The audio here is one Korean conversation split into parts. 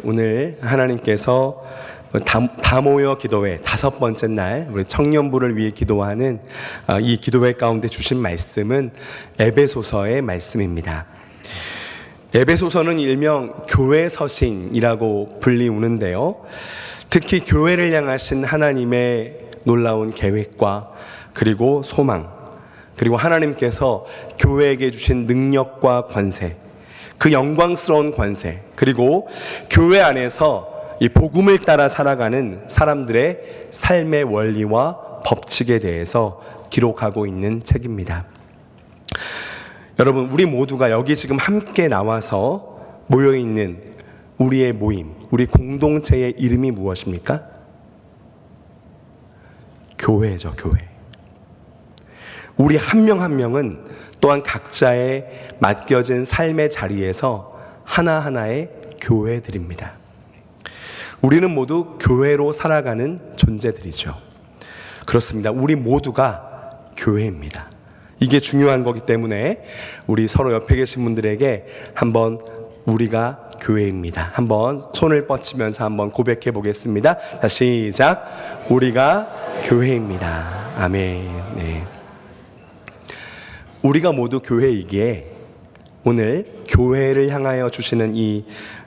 오늘 하나님께서 다 모여 기도회 5번째 날 우리 청년부를 위해 기도하는 이 기도회 가운데 주신 말씀은 에베소서의 말씀입니다. 에베소서는 일명 교회 서신이라고 불리우는데요, 특히 교회를 향하신 하나님의 놀라운 계획과 그리고 소망, 그리고 하나님께서 교회에게 주신 능력과 권세, 그 영광스러운 권세, 그리고 교회 안에서 이 복음을 따라 살아가는 사람들의 삶의 원리와 법칙에 대해서 기록하고 있는 책입니다. 여러분, 우리 모두가 여기 지금 함께 나와서 모여있는 우리의 모임, 우리 공동체의 이름이 무엇입니까? 교회죠, 교회. 우리 한 명 한 명은 또한 각자의 맡겨진 삶의 자리에서 하나하나의 교회들입니다. 우리는 모두 교회로 살아가는 존재들이죠. 그렇습니다. 우리 모두가 교회입니다. 이게 중요한 거기 때문에 우리 서로 옆에 계신 분들에게 한번 우리가 교회입니다, 한번 손을 뻗치면서 한번 고백해 보겠습니다. 자, 시작. 우리가 교회입니다. 아멘. 네. 우리가 모두 교회이기에 오늘 교회를 향하여 주시는 이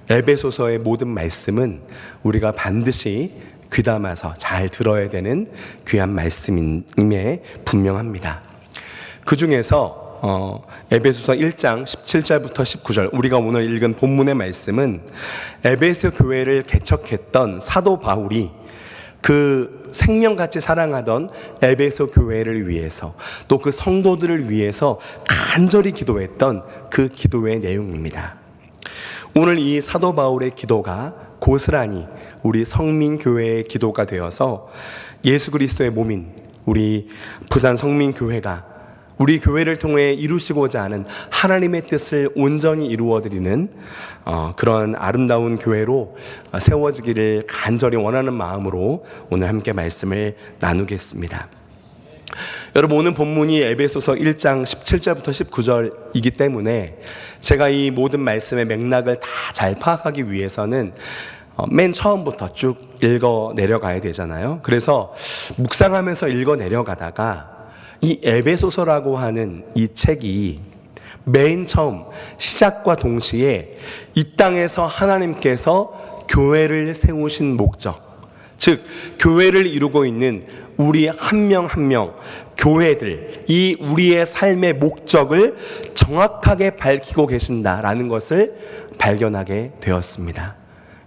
에베소서의 모든 말씀은 우리가 반드시 귀담아서 잘 들어야 되는 귀한 말씀임에 분명합니다. 그 중에서 에베소서 1장 17절부터 19절, 우리가 오늘 읽은 본문의 말씀은 에베소 교회를 개척했던 사도 바울이 그 생명같이 사랑하던 에베소 교회를 위해서, 또 그 성도들을 위해서 간절히 기도했던 그 기도의 내용입니다. 오늘 이 사도 바울의 기도가 고스란히 우리 성민교회의 기도가 되어서 예수 그리스도의 몸인 우리 부산 성민교회가 우리 교회를 통해 이루시고자 하는 하나님의 뜻을 온전히 이루어드리는 그런 아름다운 교회로 세워지기를 간절히 원하는 마음으로 오늘 함께 말씀을 나누겠습니다. 여러분, 오늘 본문이 에베소서 1장 17절부터 19절이기 때문에 제가 이 모든 말씀의 맥락을 다 잘 파악하기 위해서는 맨 처음부터 쭉 읽어 내려가야 되잖아요. 그래서 묵상하면서 읽어 내려가다가 이 에베소서라고 하는 이 책이 맨 처음 시작과 동시에 이 땅에서 하나님께서 교회를 세우신 목적, 즉 교회를 이루고 있는 우리 한 명 한 명 교회들, 이 우리의 삶의 목적을 정확하게 밝히고 계신다라는 것을 발견하게 되었습니다.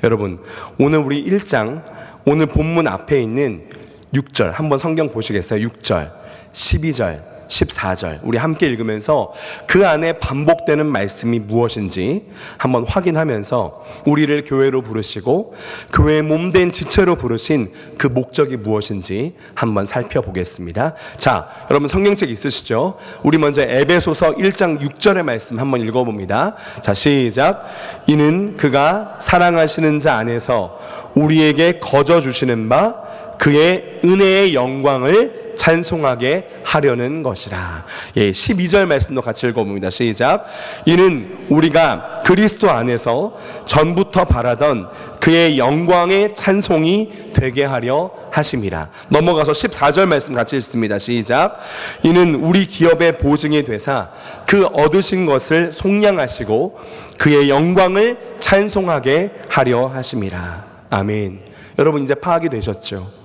여러분, 오늘 우리 1장 오늘 본문 앞에 있는 6절 한번 성경 보시겠어요? 6절 12절, 14절 우리 함께 읽으면서 그 안에 반복되는 말씀이 무엇인지 한번 확인하면서 우리를 교회로 부르시고 교회의 몸된 지체로 부르신 그 목적이 무엇인지 한번 살펴보겠습니다. 자, 여러분 성경책 있으시죠? 우리 먼저 에베소서 1장 6절의 말씀 한번 읽어봅니다. 자, 시작. 이는 그가 사랑하시는 자 안에서 우리에게 거저 주시는 바 그의 은혜의 영광을 찬송하게 하려는 것이라. 12절 말씀도 같이 읽어봅니다. 시작. 이는 우리가 그리스도 안에서 전부터 바라던 그의 영광의 찬송이 되게 하려 하심이라. 넘어가서 14절 말씀 같이 읽습니다. 시작. 이는 우리 기업의 보증이 되사 그 얻으신 것을 속량하시고 그의 영광을 찬송하게 하려 하심이라. 아멘. 여러분, 이제 파악이 되셨죠?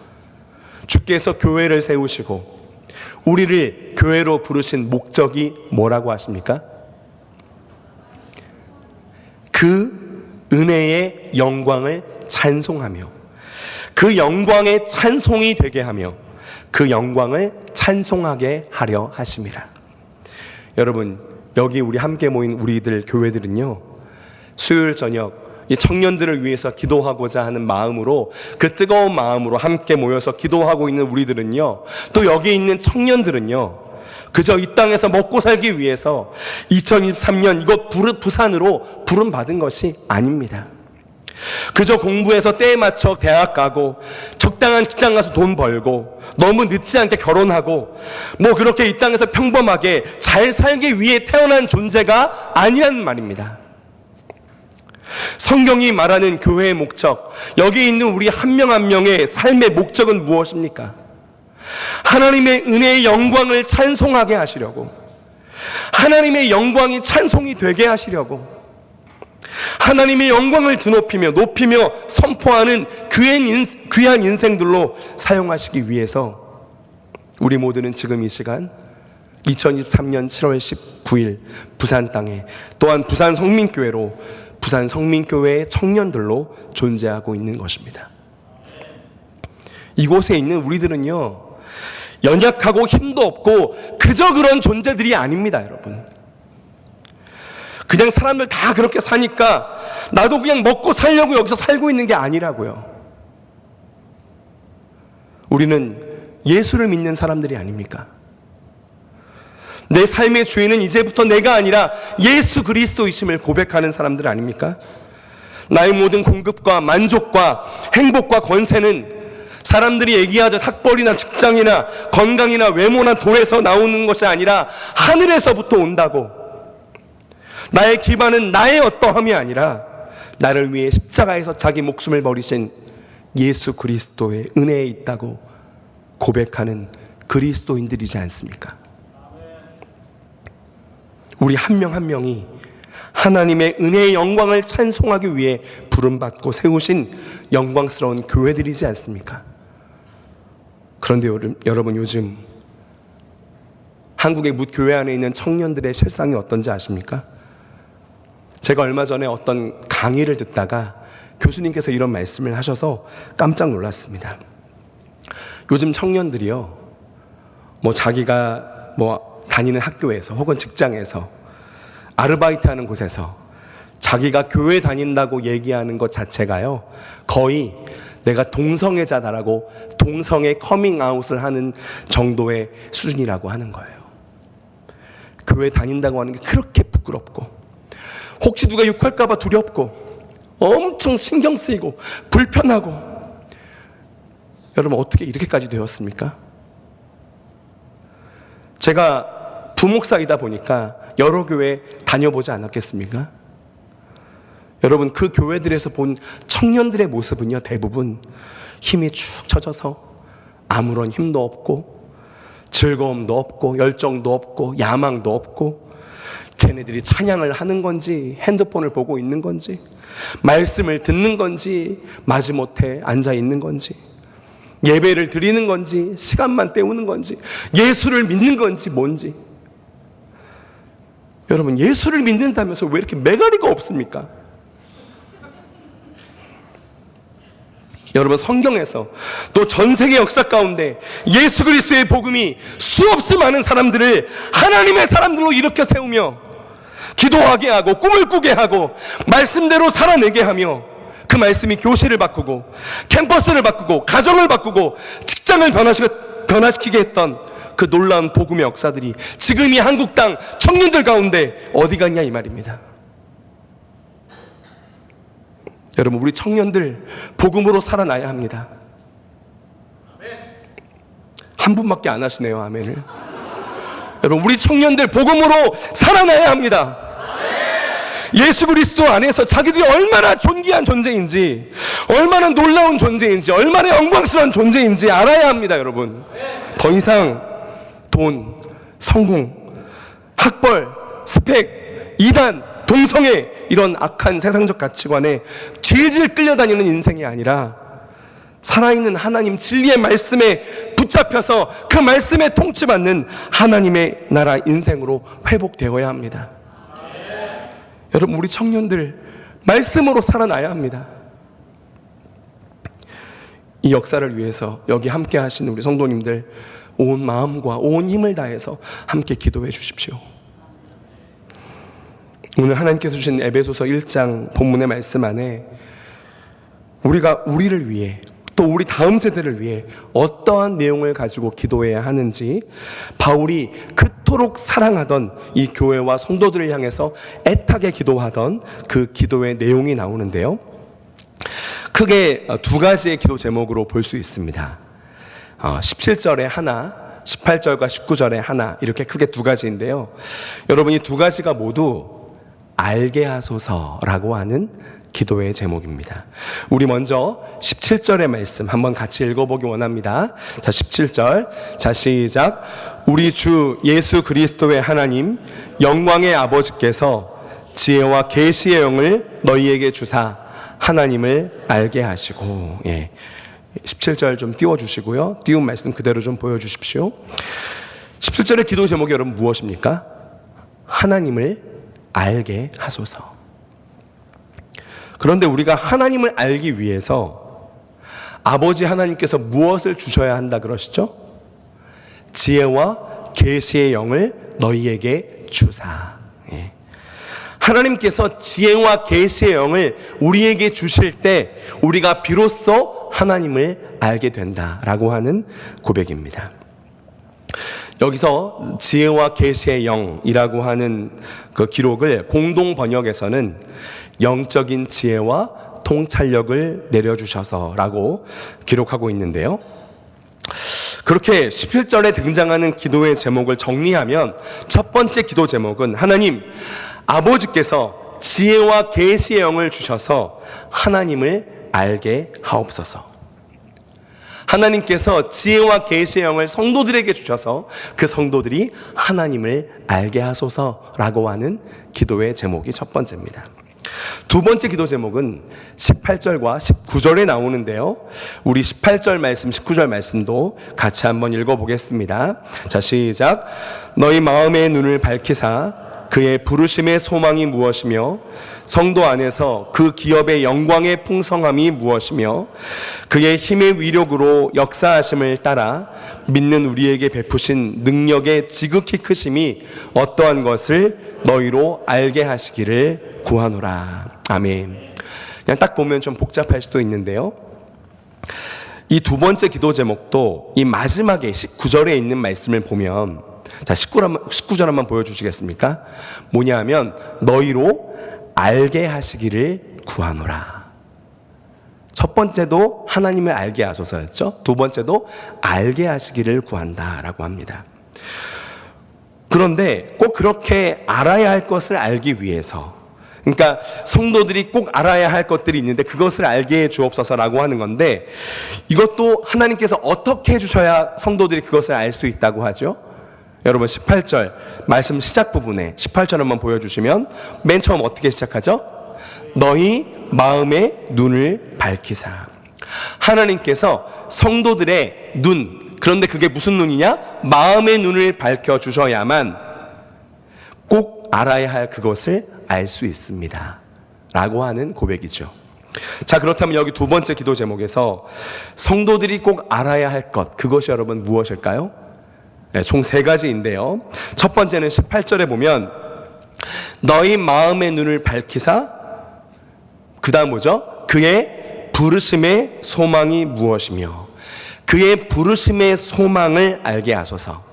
주께서 교회를 세우시고 우리를 교회로 부르신 목적이 뭐라고 하십니까? 그 은혜의 영광을 찬송하며 그 영광의 찬송이 되게 하며 그 영광을 찬송하게 하려 하심이라. 여러분, 여기 우리 함께 모인 우리들 교회들은요, 수요일 저녁 이 청년들을 위해서 기도하고자 하는 마음으로, 그 뜨거운 마음으로 함께 모여서 기도하고 있는 우리들은요, 또 여기 있는 청년들은요, 그저 이 땅에서 먹고 살기 위해서 2023년 이곳 부산으로 부름받은 것이 아닙니다. 그저 공부해서 때에 맞춰 대학 가고 적당한 직장 가서 돈 벌고 너무 늦지 않게 결혼하고 뭐 그렇게 이 땅에서 평범하게 잘 살기 위해 태어난 존재가 아니란 말입니다. 성경이 말하는 교회의 목적, 여기 있는 우리 한 명 한 명의 삶의 목적은 무엇입니까? 하나님의 은혜의 영광을 찬송하게 하시려고, 하나님의 영광이 찬송이 되게 하시려고, 하나님의 영광을 드높이며 높이며 선포하는 귀한 인생들로 사용하시기 위해서 우리 모두는 지금 이 시간 2023년 7월 19일 부산 땅에, 또한 부산 성민교회로, 부산 성민교회의 청년들로 존재하고 있는 것입니다. 이곳에 있는 우리들은요, 연약하고 힘도 없고 그저 그런 존재들이 아닙니다, 여러분. 그냥 사람들 다 그렇게 사니까 나도 그냥 먹고 살려고 여기서 살고 있는 게 아니라고요. 우리는 예수를 믿는 사람들이 아닙니까? 내 삶의 주인은 이제부터 내가 아니라 예수 그리스도이심을 고백하는 사람들 아닙니까? 나의 모든 공급과 만족과 행복과 권세는 사람들이 얘기하듯 학벌이나 직장이나 건강이나 외모나 돈에서 나오는 것이 아니라 하늘에서부터 온다고. 나의 기반은 나의 어떠함이 아니라 나를 위해 십자가에서 자기 목숨을 버리신 예수 그리스도의 은혜에 있다고 고백하는 그리스도인들이지 않습니까? 우리 한 명 한 명이 하나님의 은혜의 영광을 찬송하기 위해 부름받고 세우신 영광스러운 교회들이지 않습니까? 그런데 여러분, 요즘 한국의 뭇 교회 안에 있는 청년들의 실상이 어떤지 아십니까? 제가 얼마 전에 어떤 강의를 듣다가 교수님께서 이런 말씀을 하셔서 깜짝 놀랐습니다. 요즘 청년들이요, 자기가 다니는 학교에서 혹은 직장에서 아르바이트 하는 곳에서 자기가 교회 다닌다고 얘기하는 것 자체가요, 거의 내가 동성애자다라고 동성애 커밍아웃을 하는 정도의 수준이라고 하는 거예요. 교회 다닌다고 하는 게 그렇게 부끄럽고, 혹시 누가 욕할까봐 두렵고, 엄청 신경 쓰이고 불편하고. 여러분, 어떻게 이렇게까지 되었습니까? 제가 부목사이다 보니까 여러 교회 다녀보지 않았겠습니까? 여러분, 그 교회들에서 본 청년들의 모습은요, 대부분 힘이 축 처져서 아무런 힘도 없고 즐거움도 없고 열정도 없고 야망도 없고, 쟤네들이 찬양을 하는 건지 핸드폰을 보고 있는 건지 말씀을 듣는 건지 마지못해 앉아 있는 건지 예배를 드리는 건지 시간만 때우는 건지 예수를 믿는 건지 뭔지. 여러분, 예수를 믿는다면서 왜 이렇게 매가리가 없습니까? 여러분, 성경에서 또 전 세계 역사 가운데 예수 그리스도의 복음이 수없이 많은 사람들을 하나님의 사람들로 일으켜 세우며 기도하게 하고 꿈을 꾸게 하고 말씀대로 살아내게 하며, 그 말씀이 교실을 바꾸고 캠퍼스를 바꾸고 가정을 바꾸고 직장을 변화시키게 했던 그 놀라운 복음의 역사들이 지금 이 한국 땅 청년들 가운데 어디 갔냐 이 말입니다. 여러분, 우리 청년들 복음으로 살아나야 합니다. 한 분밖에 안 하시네요, 아멘을. 여러분, 우리 청년들 복음으로 살아나야 합니다. 예수 그리스도 안에서 자기들이 얼마나 존귀한 존재인지, 얼마나 놀라운 존재인지, 얼마나 영광스러운 존재인지 알아야 합니다, 여러분. 더 이상 돈, 성공, 학벌, 스펙, 이단, 동성애, 이런 악한 세상적 가치관에 질질 끌려다니는 인생이 아니라 살아있는 하나님 진리의 말씀에 붙잡혀서 그 말씀에 통치받는 하나님의 나라 인생으로 회복되어야 합니다. 여러분, 우리 청년들 말씀으로 살아나야 합니다. 이 역사를 위해서 여기 함께 하시는 우리 성도님들 온 마음과 온 힘을 다해서 함께 기도해 주십시오. 오늘 하나님께서 주신 에베소서 1장 본문의 말씀 안에 우리가 우리를 위해 또 우리 다음 세대를 위해 어떠한 내용을 가지고 기도해야 하는지, 바울이 그토록 사랑하던 이 교회와 성도들을 향해서 애타게 기도하던 그 기도의 내용이 나오는데요, 크게 두 가지의 기도 제목으로 볼 수 있습니다. 17절에 하나, 18절과 19절에 하나, 이렇게 크게 두 가지인데요, 여러분, 이 두 가지가 모두 알게 하소서라고 하는 기도의 제목입니다. 우리 먼저 17절의 말씀 한번 같이 읽어보기 원합니다. 자, 17절. 자, 시작. 우리 주 예수 그리스도의 하나님 영광의 아버지께서 지혜와 계시의 영을 너희에게 주사 하나님을 알게 하시고. 17절 좀 띄워주시고요. 띄운 말씀 그대로 좀 보여주십시오. 17절의 기도 제목이 여러분 무엇입니까? 하나님을 알게 하소서. 그런데 우리가 하나님을 알기 위해서 아버지 하나님께서 무엇을 주셔야 한다 그러시죠? 지혜와 계시의 영을 너희에게 주사. 하나님께서 지혜와 계시의 영을 우리에게 주실 때 우리가 비로소 하나님을 알게 된다라고 하는 고백입니다. 여기서 지혜와 계시의 영이라고 하는 그 기록을 공동 번역에서는 영적인 지혜와 통찰력을 내려주셔서라고 기록하고 있는데요. 그렇게 17절에 등장하는 기도의 제목을 정리하면 첫 번째 기도 제목은 하나님 아버지께서 지혜와 계시의 영을 주셔서 하나님을 알게 하옵소서. 하나님께서 지혜와 계시의 영을 성도들에게 주셔서 그 성도들이 하나님을 알게 하소서라고 하는 기도의 제목이 첫 번째입니다. 두 번째 기도 제목은 18절과 19절에 나오는데요. 우리 18절 말씀, 19절 말씀도 같이 한번 읽어보겠습니다. 자, 시작. 너희 마음의 눈을 밝히사 그의 부르심의 소망이 무엇이며 성도 안에서 그 기업의 영광의 풍성함이 무엇이며 그의 힘의 위력으로 역사하심을 따라 믿는 우리에게 베푸신 능력의 지극히 크심이 어떠한 것을 너희로 알게 하시기를 구하노라. 아멘. 그냥 딱 보면 좀 복잡할 수도 있는데요. 이 두 번째 기도 제목도 이 마지막에 19절에 있는 말씀을 보면, 자, 19절 한번 보여주시겠습니까? 뭐냐 하면 너희로 알게 하시기를 구하노라. 첫 번째도 하나님을 알게 하소서였죠. 두 번째도 알게 하시기를 구한다라고 합니다. 그런데 꼭 그렇게 알아야 할 것을 알기 위해서, 그러니까 성도들이 꼭 알아야 할 것들이 있는데 그것을 알게 해 주옵소서라고 하는 건데, 이것도 하나님께서 어떻게 해 주셔야 성도들이 그것을 알 수 있다고 하죠? 여러분 18절 말씀 시작 부분에 18절 한번 보여주시면 맨 처음 어떻게 시작하죠? 너희 마음의 눈을 밝히사. 하나님께서 성도들의 눈, 그런데 그게 무슨 눈이냐? 마음의 눈을 밝혀주셔야만 꼭 알아야 할 그것을 알 수 있습니다 라고 하는 고백이죠. 자, 그렇다면 여기 두 번째 기도 제목에서 성도들이 꼭 알아야 할 것, 그것이 여러분 무엇일까요? 총 세 가지인데요. 첫 번째는 18절에 보면 너희 마음의 눈을 밝히사, 그 다음 뭐죠? 그의 부르심의 소망이 무엇이며 그의 부르심의 소망을 알게 하소서.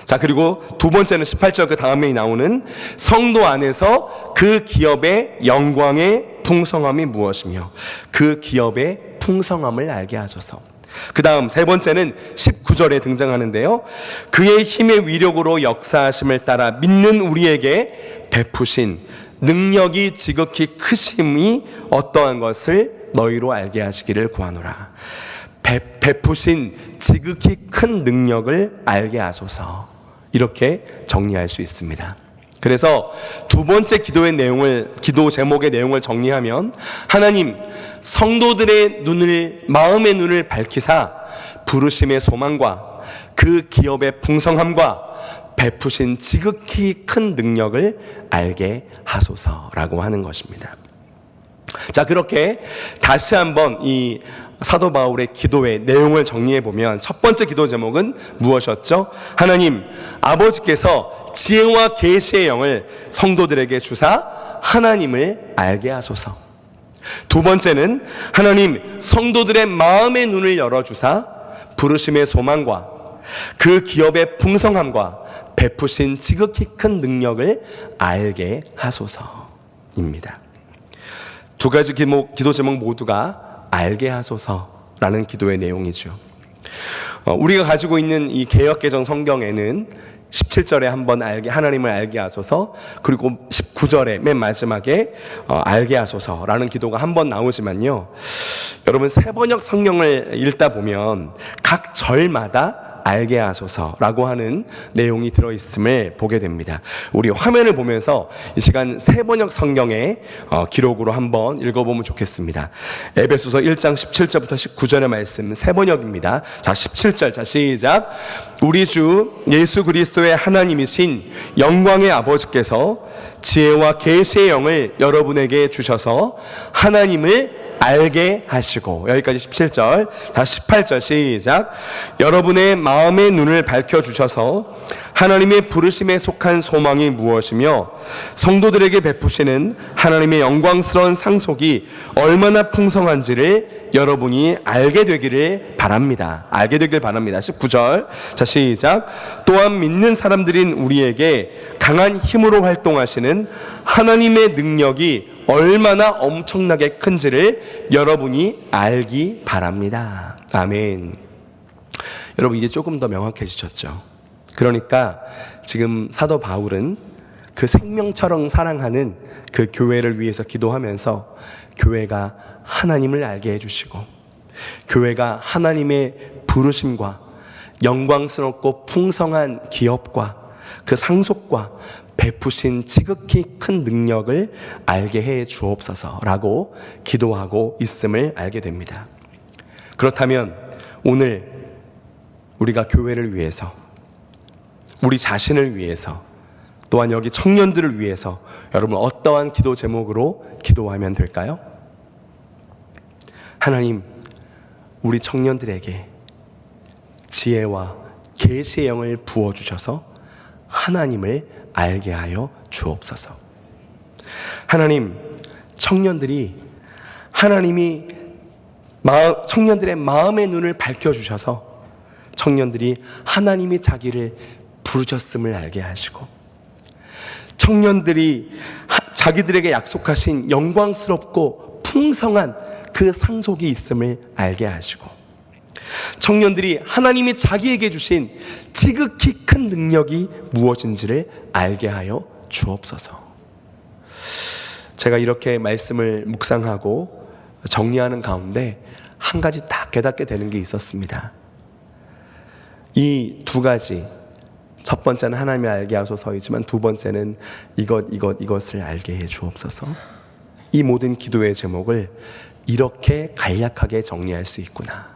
자, 그리고 두 번째는 18절 그 다음에 나오는 성도 안에서 그 기업의 영광의 풍성함이 무엇이며 그 기업의 풍성함을 알게 하소서. 그 다음 세 번째는 19절에 등장하는데요. 그의 힘의 위력으로 역사하심을 따라 믿는 우리에게 베푸신 능력이 지극히 크심이 어떠한 것을 너희로 알게 하시기를 구하노라. 베푸신 지극히 큰 능력을 알게 하소서. 이렇게 정리할 수 있습니다. 그래서 두 번째 기도의 내용을, 기도 제목의 내용을 정리하면 하나님 성도들의 눈을, 마음의 눈을 밝히사 부르심의 소망과 그 기업의 풍성함과 베푸신 지극히 큰 능력을 알게 하소서라고 하는 것입니다. 자, 그렇게 다시 한번 이 사도 바울의 기도의 내용을 정리해 보면 첫 번째 기도 제목은 무엇이었죠? 하나님 아버지께서 지혜와 계시의 영을 성도들에게 주사 하나님을 알게 하소서. 두 번째는 하나님 성도들의 마음의 눈을 열어주사 부르심의 소망과 그 기업의 풍성함과 베푸신 지극히 큰 능력을 알게 하소서입니다. 두 가지 기도 제목 모두가 알게 하소서라는 기도의 내용이죠. 우리가 가지고 있는 이 개역개정 성경에는 17절에 한번 하나님을 알게 하소서, 그리고 19절에 맨 마지막에 알게 하소서라는 기도가 한번 나오지만요, 여러분 세번역 성경을 읽다 보면 각 절마다 알게 하소서라고 하는 내용이 들어있음을 보게 됩니다. 우리 화면을 보면서 이 시간 세번역 성경의 기록으로 한번 읽어보면 좋겠습니다. 에베소서 1장 17절부터 19절의 말씀 세번역입니다. 자, 17절, 자 시작. 우리 주 예수 그리스도의 하나님이신 영광의 아버지께서 지혜와 계시의 영을 여러분에게 주셔서 하나님을 알게 하시고, 여기까지 17절. 다 18절 시작. 여러분의 마음의 눈을 밝혀주셔서 하나님의 부르심에 속한 소망이 무엇이며 성도들에게 베푸시는 하나님의 영광스러운 상속이 얼마나 풍성한지를 여러분이 알게 되기를 바랍니다. 알게 되길 바랍니다. 19절. 자 시작. 또한 믿는 사람들인 우리에게 강한 힘으로 활동하시는 하나님의 능력이 얼마나 엄청나게 큰지를 여러분이 알기 바랍니다. 아멘. 여러분 이제 조금 더 명확해지셨죠? 그러니까 지금 사도 바울은 그 생명처럼 사랑하는 그 교회를 위해서 기도하면서 교회가 하나님을 알게 해주시고, 교회가 하나님의 부르심과 영광스럽고 풍성한 기업과 그 상속과 베푸신 지극히 큰 능력을 알게 해 주옵소서라고 기도하고 있음을 알게 됩니다. 그렇다면 오늘 우리가 교회를 위해서, 우리 자신을 위해서, 또한 여기 청년들을 위해서 여러분 어떠한 기도 제목으로 기도하면 될까요? 하나님, 우리 청년들에게 지혜와 계시의 영을 부어주셔서 하나님을 알게 하여 주옵소서. 하나님, 청년들이 청년들의 마음의 눈을 밝혀주셔서 청년들이 하나님이 자기를 부르셨음을 알게 하시고, 청년들이 자기들에게 약속하신 영광스럽고 풍성한 그 상속이 있음을 알게 하시고, 청년들이 하나님이 자기에게 주신 지극히 큰 능력이 무엇인지를 알게 하여 주옵소서. 제가 이렇게 말씀을 묵상하고 정리하는 가운데 한 가지 딱 깨닫게 되는 게 있었습니다. 이 두 가지, 첫 번째는 하나님을 알게 하소서이지만 두 번째는 이것을 알게 해 주옵소서. 이 모든 기도의 제목을 이렇게 간략하게 정리할 수 있구나.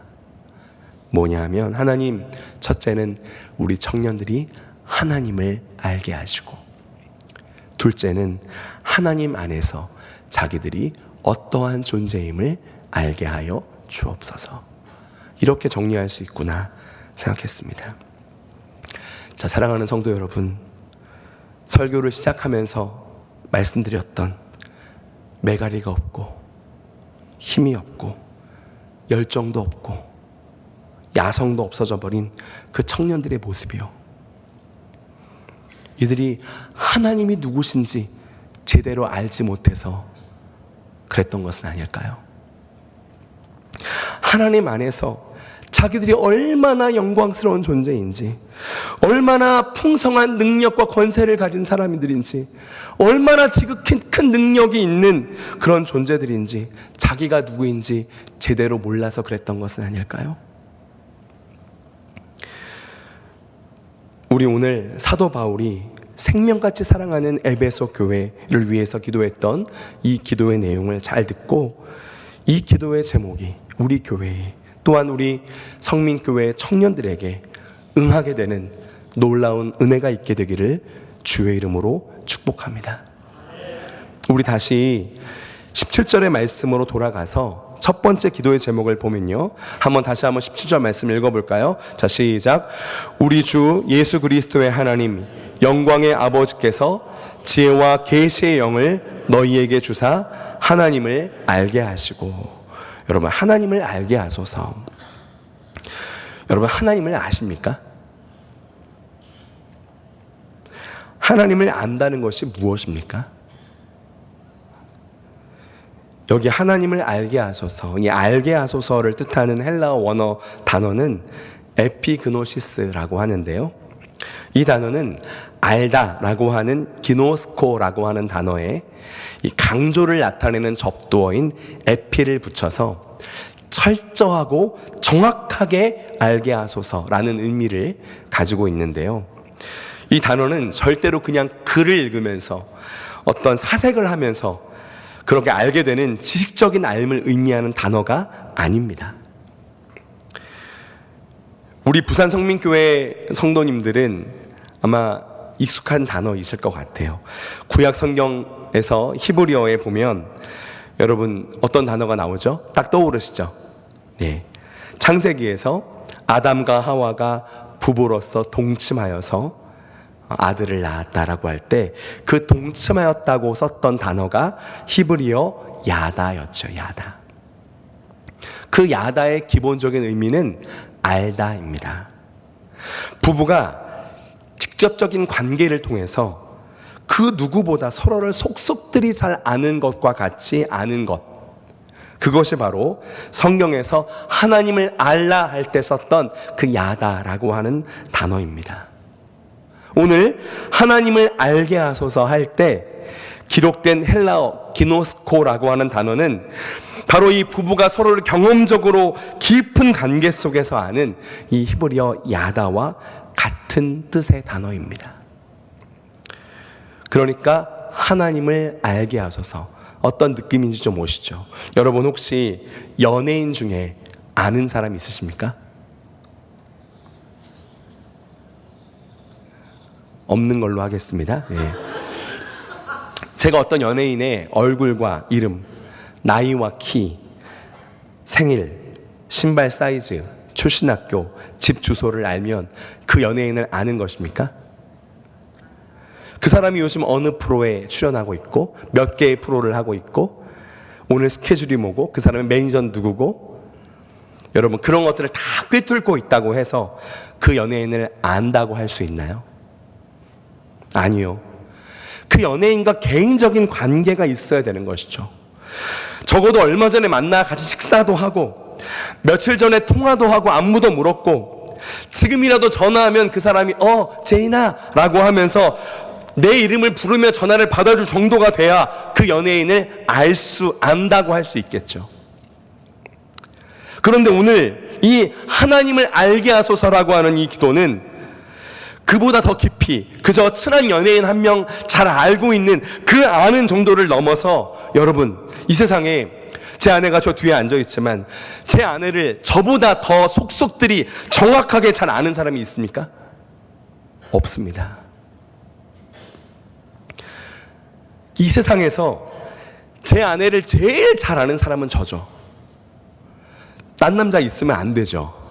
뭐냐 하면, 하나님, 첫째는 우리 청년들이 하나님을 알게 하시고, 둘째는 하나님 안에서 자기들이 어떠한 존재임을 알게 하여 주옵소서. 이렇게 정리할 수 있구나 생각했습니다. 자, 사랑하는 성도 여러분, 설교를 시작하면서 말씀드렸던 매가리가 없고 힘이 없고 열정도 없고 야성도 없어져 버린 그 청년들의 모습이요, 이들이 하나님이 누구신지 제대로 알지 못해서 그랬던 것은 아닐까요? 하나님 안에서 자기들이 얼마나 영광스러운 존재인지, 얼마나 풍성한 능력과 권세를 가진 사람들인지, 얼마나 지극히 큰 능력이 있는 그런 존재들인지 자기가 누구인지 제대로 몰라서 그랬던 것은 아닐까요? 우리 오늘 사도 바울이 생명같이 사랑하는 에베소 교회를 위해서 기도했던 이 기도의 내용을 잘 듣고, 이 기도의 제목이 우리 교회에, 또한 우리 성민교회 청년들에게 응하게 되는 놀라운 은혜가 있게 되기를 주의 이름으로 축복합니다. 우리 다시 17절의 말씀으로 돌아가서 첫 번째 기도의 제목을 보면요, 다시 한번 17절 말씀 읽어볼까요? 자 시작. 우리 주 예수 그리스도의 하나님 영광의 아버지께서 지혜와 계시의 영을 너희에게 주사 하나님을 알게 하시고. 여러분, 하나님을 알게 하소서. 여러분, 하나님을 아십니까? 하나님을 안다는 것이 무엇입니까? 여기 하나님을 알게 하소서, 이 알게 하소서를 뜻하는 헬라어 원어 단어는 에피그노시스라고 하는데요, 이 단어는 알다라고 하는 기노스코라고 하는 단어에 이 강조를 나타내는 접두어인 에피를 붙여서 철저하고 정확하게 알게 하소서라는 의미를 가지고 있는데요. 이 단어는 절대로 그냥 글을 읽으면서 어떤 사색을 하면서 그렇게 알게 되는 지식적인 알을 의미하는 단어가 아닙니다. 우리 부산 성민교회 성도님들은 아마 익숙한 단어 있을 것 같아요. 구약 성경에서 히브리어에 보면 여러분 어떤 단어가 나오죠? 딱 떠오르시죠? 네. 창세기에서 아담과 하와가 부부로서 동침하여서 아들을 낳았다라고 할 때 그 동침하였다고 썼던 단어가 히브리어 야다였죠. 야다. 그 야다의 기본적인 의미는 알다입니다. 부부가 직접적인 관계를 통해서 그 누구보다 서로를 속속들이 잘 아는 것과 같이 아는 것, 그것이 바로 성경에서 하나님을 알라 할 때 썼던 그 야다라고 하는 단어입니다. 오늘 하나님을 알게 하소서 할 때 기록된 헬라어 기노스코라고 하는 단어는 바로 이 부부가 서로를 경험적으로 깊은 관계 속에서 아는 이 히브리어 야다와 같은 뜻의 단어입니다. 그러니까 하나님을 알게 하소서, 어떤 느낌인지 좀 오시죠? 여러분 혹시 연예인 중에 아는 사람 있으십니까? 없는 걸로 하겠습니다. 네. 제가 어떤 연예인의 얼굴과 이름, 나이와 키, 생일, 신발 사이즈, 출신 학교, 집 주소를 알면 그 연예인을 아는 것입니까? 그 사람이 요즘 어느 프로에 출연하고 있고 몇 개의 프로를 하고 있고 오늘 스케줄이 뭐고 그 사람의 매니저는 누구고, 여러분 그런 것들을 다 꿰뚫고 있다고 해서 그 연예인을 안다고 할 수 있나요? 아니요. 그 연예인과 개인적인 관계가 있어야 되는 것이죠. 적어도 얼마 전에 만나 같이 식사도 하고 며칠 전에 통화도 하고 안부도 물었고 지금이라도 전화하면 그 사람이 제인아 라고 하면서 내 이름을 부르며 전화를 받아줄 정도가 돼야 그 연예인을 안다고 할 수 있겠죠. 그런데 오늘 이 하나님을 알게 하소서라고 하는 이 기도는 그보다 더 깊이 그저 친한 연예인 한 명 잘 알고 있는 그 아는 정도를 넘어서, 여러분 이 세상에 제 아내가 저 뒤에 앉아 있지만 제 아내를 저보다 더 속속들이 정확하게 잘 아는 사람이 있습니까? 없습니다. 이 세상에서 제 아내를 제일 잘 아는 사람은 저죠. 딴 남자 있으면 안 되죠.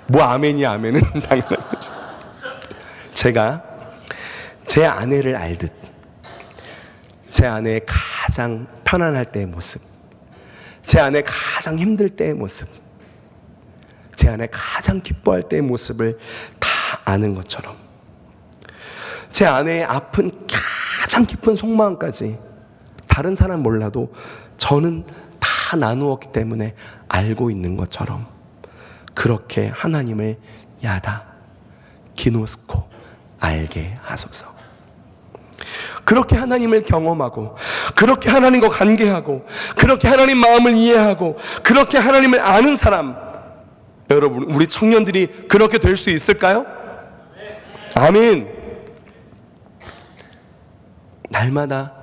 뭐 아멘이 아멘은 당연한 거죠. 제가 제 아내를 알듯 제 아내의 가장 편안할 때의 모습, 제 아내 가장 힘들 때의 모습, 제 아내 가장 기뻐할 때의 모습을 다 아는 것처럼 제 아내의 아픈 가장 깊은 속마음까지 다른 사람 몰라도 저는 다 나누었기 때문에 알고 있는 것처럼 그렇게 하나님을 야다, 기노스코, 알게 하소서. 그렇게 하나님을 경험하고 그렇게 하나님과 관계하고 그렇게 하나님 마음을 이해하고 그렇게 하나님을 아는 사람, 여러분 우리 청년들이 그렇게 될 수 있을까요? 아멘. 날마다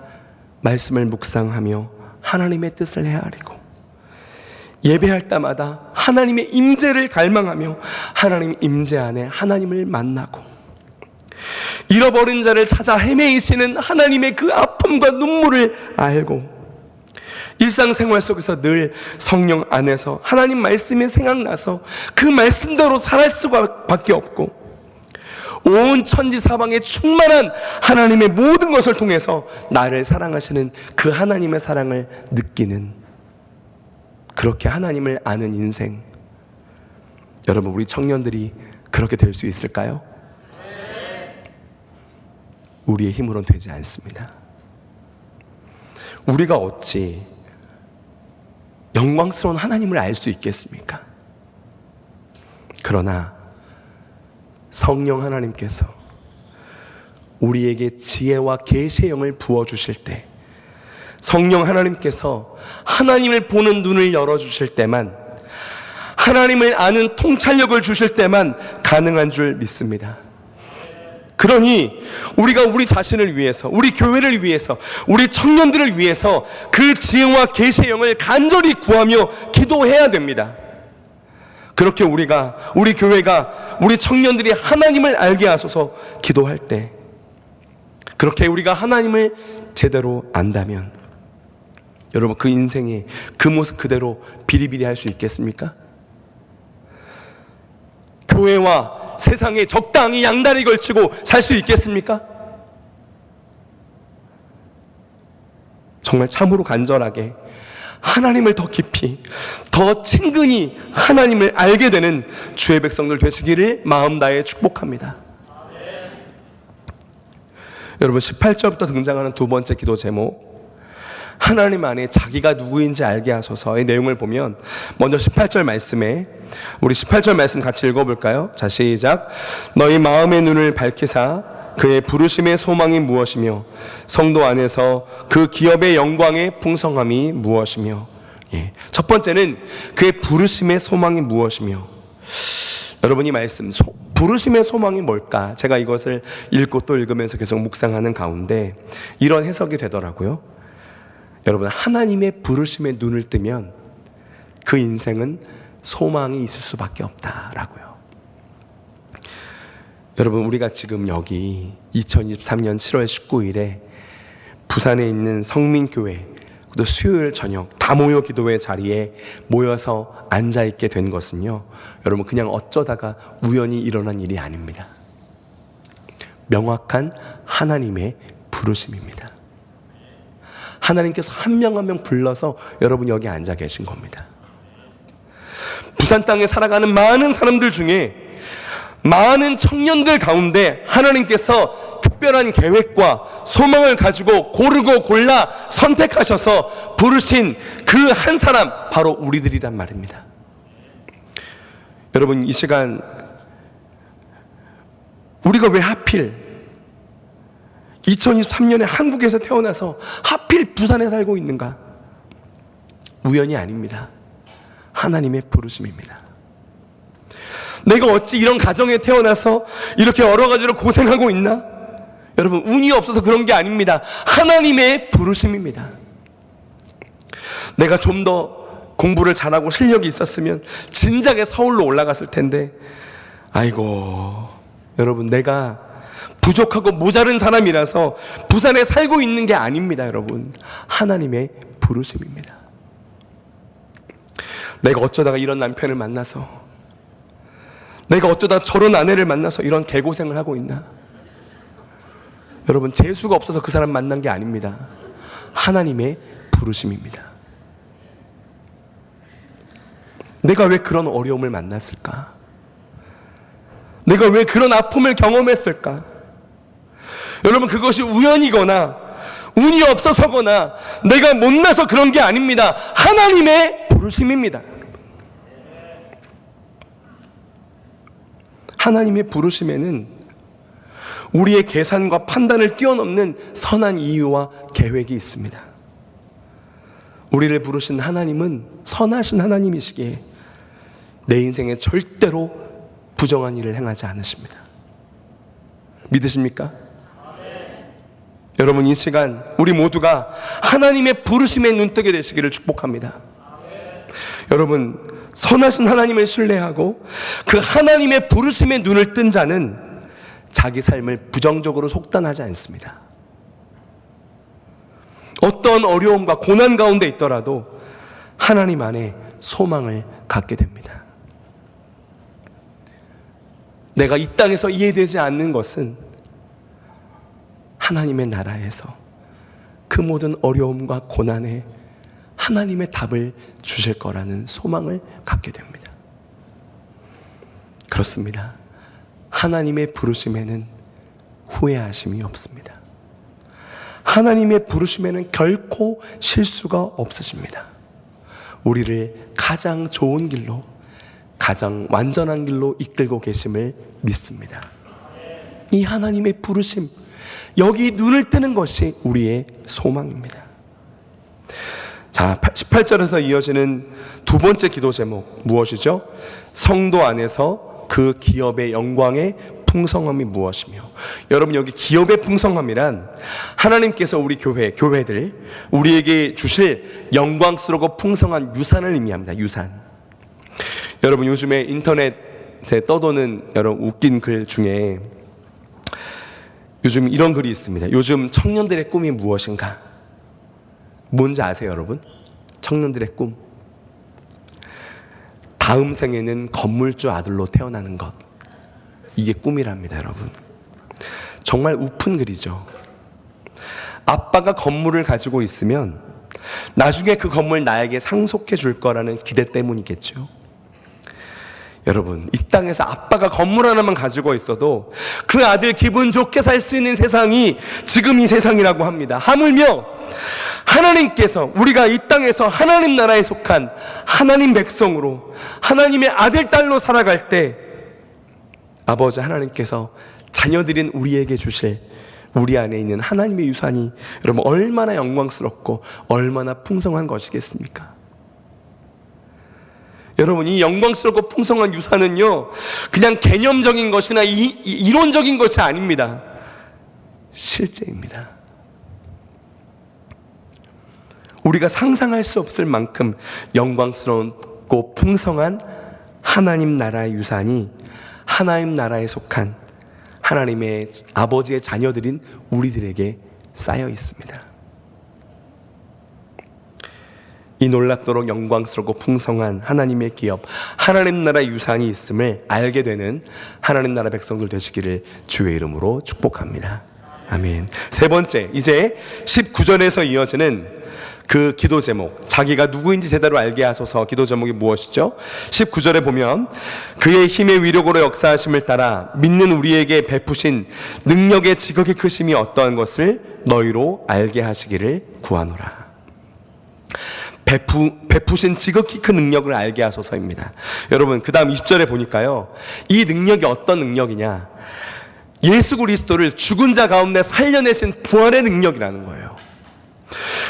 말씀을 묵상하며 하나님의 뜻을 헤아리고 예배할 때마다 하나님의 임재를 갈망하며 하나님의 임재 안에 하나님을 만나고 잃어버린 자를 찾아 헤매이시는 하나님의 그 아픔과 눈물을 알고 일상생활 속에서 늘 성령 안에서 하나님 말씀이 생각나서 그 말씀대로 살아갈 수밖에 없고 온 천지 사방에 충만한 하나님의 모든 것을 통해서 나를 사랑하시는 그 하나님의 사랑을 느끼는, 그렇게 하나님을 아는 인생, 여러분 우리 청년들이 그렇게 될 수 있을까요? 우리의 힘으로는 되지 않습니다. 우리가 어찌 영광스러운 하나님을 알 수 있겠습니까? 그러나 성령 하나님께서 우리에게 지혜와 계시의 영을 부어주실 때, 성령 하나님께서 하나님을 보는 눈을 열어주실 때만, 하나님을 아는 통찰력을 주실 때만 가능한 줄 믿습니다. 그러니 우리가 우리 자신을 위해서, 우리 교회를 위해서, 우리 청년들을 위해서 그 지혜와 계시의 영을 간절히 구하며 기도해야 됩니다. 그렇게 우리 교회가, 우리 청년들이 하나님을 알게 하소서 기도할 때, 그렇게 우리가 하나님을 제대로 안다면 여러분, 그 인생에 그 모습 그대로 비리비리 할 수 있겠습니까? 교회와 세상에 적당히 양다리 걸치고 살 수 있겠습니까? 정말 참으로 간절하게 하나님을 더 깊이, 더 친근히 하나님을 알게 되는 주의 백성들 되시기를 마음 다해 축복합니다. 여러분, 18절부터 등장하는 두 번째 기도 제목, 하나님 안에 자기가 누구인지 알게 하소서의 내용을 보면, 먼저 18절 말씀에, 우리 18절 말씀 같이 읽어볼까요? 자, 시작. 너희 마음의 눈을 밝히사 그의 부르심의 소망이 무엇이며 성도 안에서 그 기업의 영광의 풍성함이 무엇이며. 첫 번째는 그의 부르심의 소망이 무엇이며. 여러분, 이 말씀, 부르심의 소망이 뭘까? 제가 이것을 읽고 또 읽으면서 계속 묵상하는 가운데 이런 해석이 되더라고요. 여러분, 하나님의 부르심에 눈을 뜨면 그 인생은 소망이 있을 수밖에 없다라고요. 여러분, 우리가 지금 여기 2023년 7월 19일에 부산에 있는 성민교회, 또 수요일 저녁 다모여 기도회 자리에 모여서 앉아있게 된 것은요, 여러분, 그냥 어쩌다가 우연히 일어난 일이 아닙니다. 명확한 하나님의 부르심입니다. 하나님께서 한 명 한 명 불러서 여러분 여기 앉아 계신 겁니다. 부산 땅에 살아가는 많은 사람들 중에, 많은 청년들 가운데 하나님께서 특별한 계획과 소망을 가지고 고르고 골라 선택하셔서 부르신 그 한 사람, 바로 우리들이란 말입니다. 여러분, 이 시간 우리가 왜 하필 2023년에 한국에서 태어나서 하필 부산에 살고 있는가? 우연이 아닙니다. 하나님의 부르심입니다. 내가 어찌 이런 가정에 태어나서 이렇게 여러 가지로 고생하고 있나? 여러분, 운이 없어서 그런 게 아닙니다. 하나님의 부르심입니다. 내가 좀 더 공부를 잘하고 실력이 있었으면 진작에 서울로 올라갔을 텐데, 아이고, 여러분, 내가 부족하고 모자른 사람이라서 부산에 살고 있는 게 아닙니다. 여러분, 하나님의 부르심입니다. 내가 어쩌다가 이런 남편을 만나서, 내가 어쩌다 저런 아내를 만나서 이런 개고생을 하고 있나? 여러분, 재수가 없어서 그 사람 만난 게 아닙니다. 하나님의 부르심입니다. 내가 왜 그런 어려움을 만났을까? 내가 왜 그런 아픔을 경험했을까? 여러분, 그것이 우연이거나 운이 없어서거나 내가 못나서 그런 게 아닙니다. 하나님의 부르심입니다. 하나님의 부르심에는 우리의 계산과 판단을 뛰어넘는 선한 이유와 계획이 있습니다. 우리를 부르신 하나님은 선하신 하나님이시기에 내 인생에 절대로 부정한 일을 행하지 않으십니다. 믿으십니까? 여러분, 이 시간 우리 모두가 하나님의 부르심에 눈뜨게 되시기를 축복합니다. 여러분, 선하신 하나님을 신뢰하고 그 하나님의 부르심에 눈을 뜬 자는 자기 삶을 부정적으로 속단하지 않습니다. 어떤 어려움과 고난 가운데 있더라도 하나님 안에 소망을 갖게 됩니다. 내가 이 땅에서 이해되지 않는 것은 하나님의 나라에서 그 모든 어려움과 고난에 하나님의 답을 주실 거라는 소망을 갖게 됩니다. 그렇습니다. 하나님의 부르심에는 후회하심이 없습니다. 하나님의 부르심에는 결코 실수가 없으십니다. 우리를 가장 좋은 길로, 가장 완전한 길로 이끌고 계심을 믿습니다. 이 하나님의 부르심, 여기 눈을 뜨는 것이 우리의 소망입니다. 자, 18절에서 이어지는 두 번째 기도 제목 무엇이죠? 성도 안에서 그 기업의 영광의 풍성함이 무엇이며. 여러분, 여기 기업의 풍성함이란 하나님께서 우리 교회들 우리에게 주실 영광스럽고 풍성한 유산을 의미합니다. 유산. 여러분, 요즘에 인터넷에 떠도는 여러 웃긴 글 중에 요즘 이런 글이 있습니다. 요즘 청년들의 꿈이 무엇인가? 뭔지 아세요, 여러분? 청년들의 꿈. 다음 생에는 건물주 아들로 태어나는 것. 이게 꿈이랍니다, 여러분. 정말 우픈 글이죠. 아빠가 건물을 가지고 있으면 나중에 그 건물 나에게 상속해 줄 거라는 기대 때문이겠죠. 여러분, 이 땅에서 아빠가 건물 하나만 가지고 있어도 그 아들 기분 좋게 살 수 있는 세상이 지금 이 세상이라고 합니다. 하물며 하나님께서 우리가 이 땅에서 하나님 나라에 속한 하나님 백성으로 하나님의 아들, 딸로 살아갈 때 아버지 하나님께서 자녀들인 우리에게 주실 우리 안에 있는 하나님의 유산이 여러분 얼마나 영광스럽고 얼마나 풍성한 것이겠습니까? 여러분, 이 영광스럽고 풍성한 유산은요 그냥 개념적인 것이나 이론적인 것이 아닙니다. 실제입니다. 우리가 상상할 수 없을 만큼 영광스럽고 풍성한 하나님 나라의 유산이 하나님 나라에 속한 하나님의 아버지의 자녀들인 우리들에게 쌓여 있습니다. 이 놀랍도록 영광스럽고 풍성한 하나님의 기업, 하나님 나라의 유산이 있음을 알게 되는 하나님 나라 백성들 되시기를 주의 이름으로 축복합니다. 아멘. 세 번째, 이제 19절에서 이어지는 그 기도 제목, 자기가 누구인지 제대로 알게 하소서. 기도 제목이 무엇이죠? 19절에 보면 그의 힘의 위력으로 역사하심을 따라 믿는 우리에게 베푸신 능력의 지극히 크심이 어떠한 것을 너희로 알게 하시기를 구하노라. 베푸신 지극히 큰 능력을 알게 하소서입니다. 여러분, 그 다음 20절에 보니까요, 이 능력이 어떤 능력이냐, 예수 그리스도를 죽은 자 가운데 살려내신 부활의 능력이라는 거예요.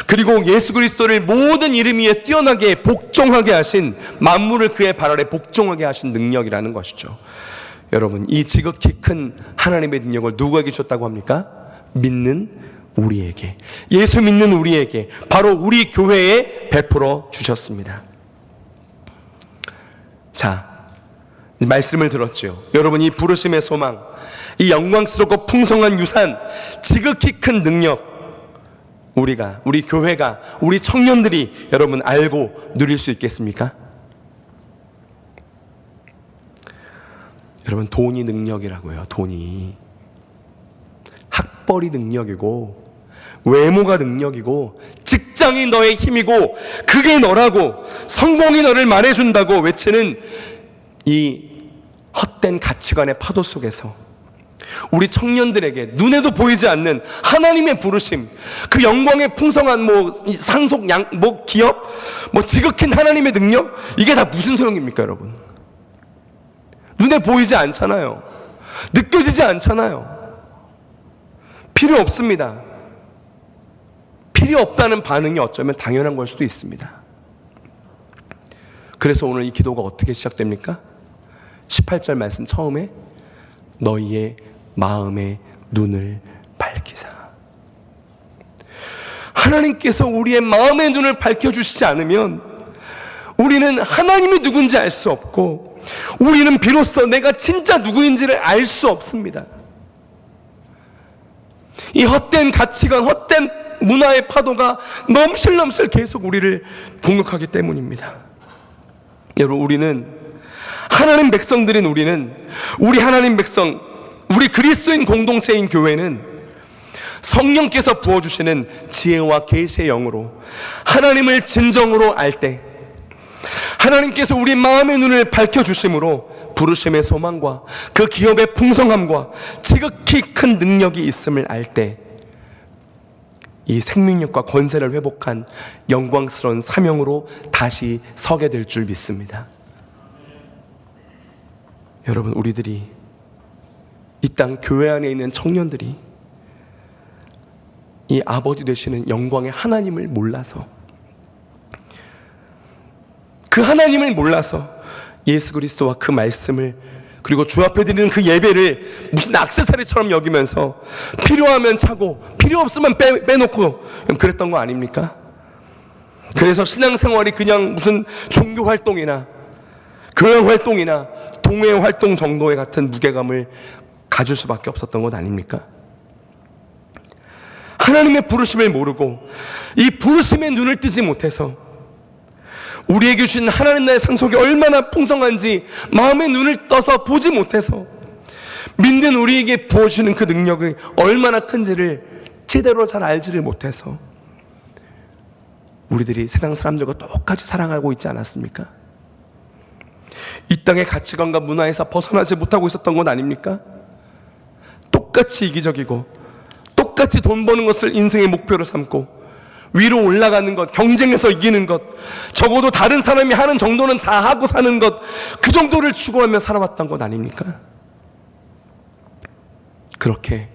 그리고 예수 그리스도를 모든 이름 위에 뛰어나게 복종하게 하신, 만물을 그의 발 아래 복종하게 하신 능력이라는 것이죠. 여러분, 이 지극히 큰 하나님의 능력을 누구에게 주셨다고 합니까? 믿는 우리에게, 예수 믿는 우리에게, 바로 우리 교회에 베풀어 주셨습니다. 자, 말씀을 들었죠. 여러분, 이 부르심의 소망, 이 영광스럽고 풍성한 유산, 지극히 큰 능력, 우리 교회가, 우리 청년들이 여러분 알고 누릴 수 있겠습니까? 여러분, 돈이 능력이라고요. 돈이 학벌이 능력이고 외모가 능력이고 직장이 너의 힘이고 그게 너라고, 성공이 너를 말해준다고 외치는 이 헛된 가치관의 파도 속에서 우리 청년들에게 눈에도 보이지 않는 하나님의 부르심, 그 영광의 풍성한 상속, 기업, 지극히 하나님의 능력, 이게 다 무슨 소용입니까, 여러분? 눈에 보이지 않잖아요. 느껴지지 않잖아요. 필요 없습니다. 필요 없다는 반응이 어쩌면 당연한 걸 수도 있습니다. 그래서 오늘 이 기도가 어떻게 시작됩니까? 18절 말씀 처음에 너희의 마음의 눈을 밝히사. 하나님께서 우리의 마음의 눈을 밝혀주시지 않으면 우리는 하나님이 누군지 알 수 없고, 우리는 비로소 내가 진짜 누구인지를 알 수 없습니다. 이 헛된 가치관, 헛된 문화의 파도가 넘실넘실 계속 우리를 공격하기 때문입니다. 여러분, 우리는 하나님 백성들인 우리 하나님 백성, 우리 그리스도인 공동체인 교회는 성령께서 부어주시는 지혜와 계시의 영으로 하나님을 진정으로 알 때, 하나님께서 우리 마음의 눈을 밝혀주심으로 부르심의 소망과 그 기업의 풍성함과 지극히 큰 능력이 있음을 알 때, 이 생명력과 권세를 회복한 영광스러운 사명으로 다시 서게 될 줄 믿습니다. 여러분, 우리들이 이 땅 교회 안에 있는 청년들이 이 아버지 되시는 영광의 하나님을 몰라서, 그 하나님을 몰라서 예수 그리스도와 그 말씀을, 그리고 주 앞에 드리는 그 예배를 무슨 액세서리처럼 여기면서 필요하면 차고 필요 없으면 빼놓고 그랬던 거 아닙니까? 그래서 신앙생활이 그냥 무슨 종교 활동이나 교회 활동이나 동호회 활동 정도의 같은 무게감을 가질 수밖에 없었던 것 아닙니까? 하나님의 부르심을 모르고 이 부르심에 눈을 뜨지 못해서 우리에게 주신 하나님 나라의 상속이 얼마나 풍성한지 마음의 눈을 떠서 보지 못해서 믿는 우리에게 부어주는 그 능력이 얼마나 큰지를 제대로 잘 알지를 못해서 우리들이 세상 사람들과 똑같이 살아가고 있지 않았습니까? 이 땅의 가치관과 문화에서 벗어나지 못하고 있었던 것 아닙니까? 똑같이 이기적이고 똑같이 돈 버는 것을 인생의 목표로 삼고 위로 올라가는 것, 경쟁에서 이기는 것, 적어도 다른 사람이 하는 정도는 다 하고 사는 것, 그 정도를 추구하며 살아왔던 것 아닙니까? 그렇게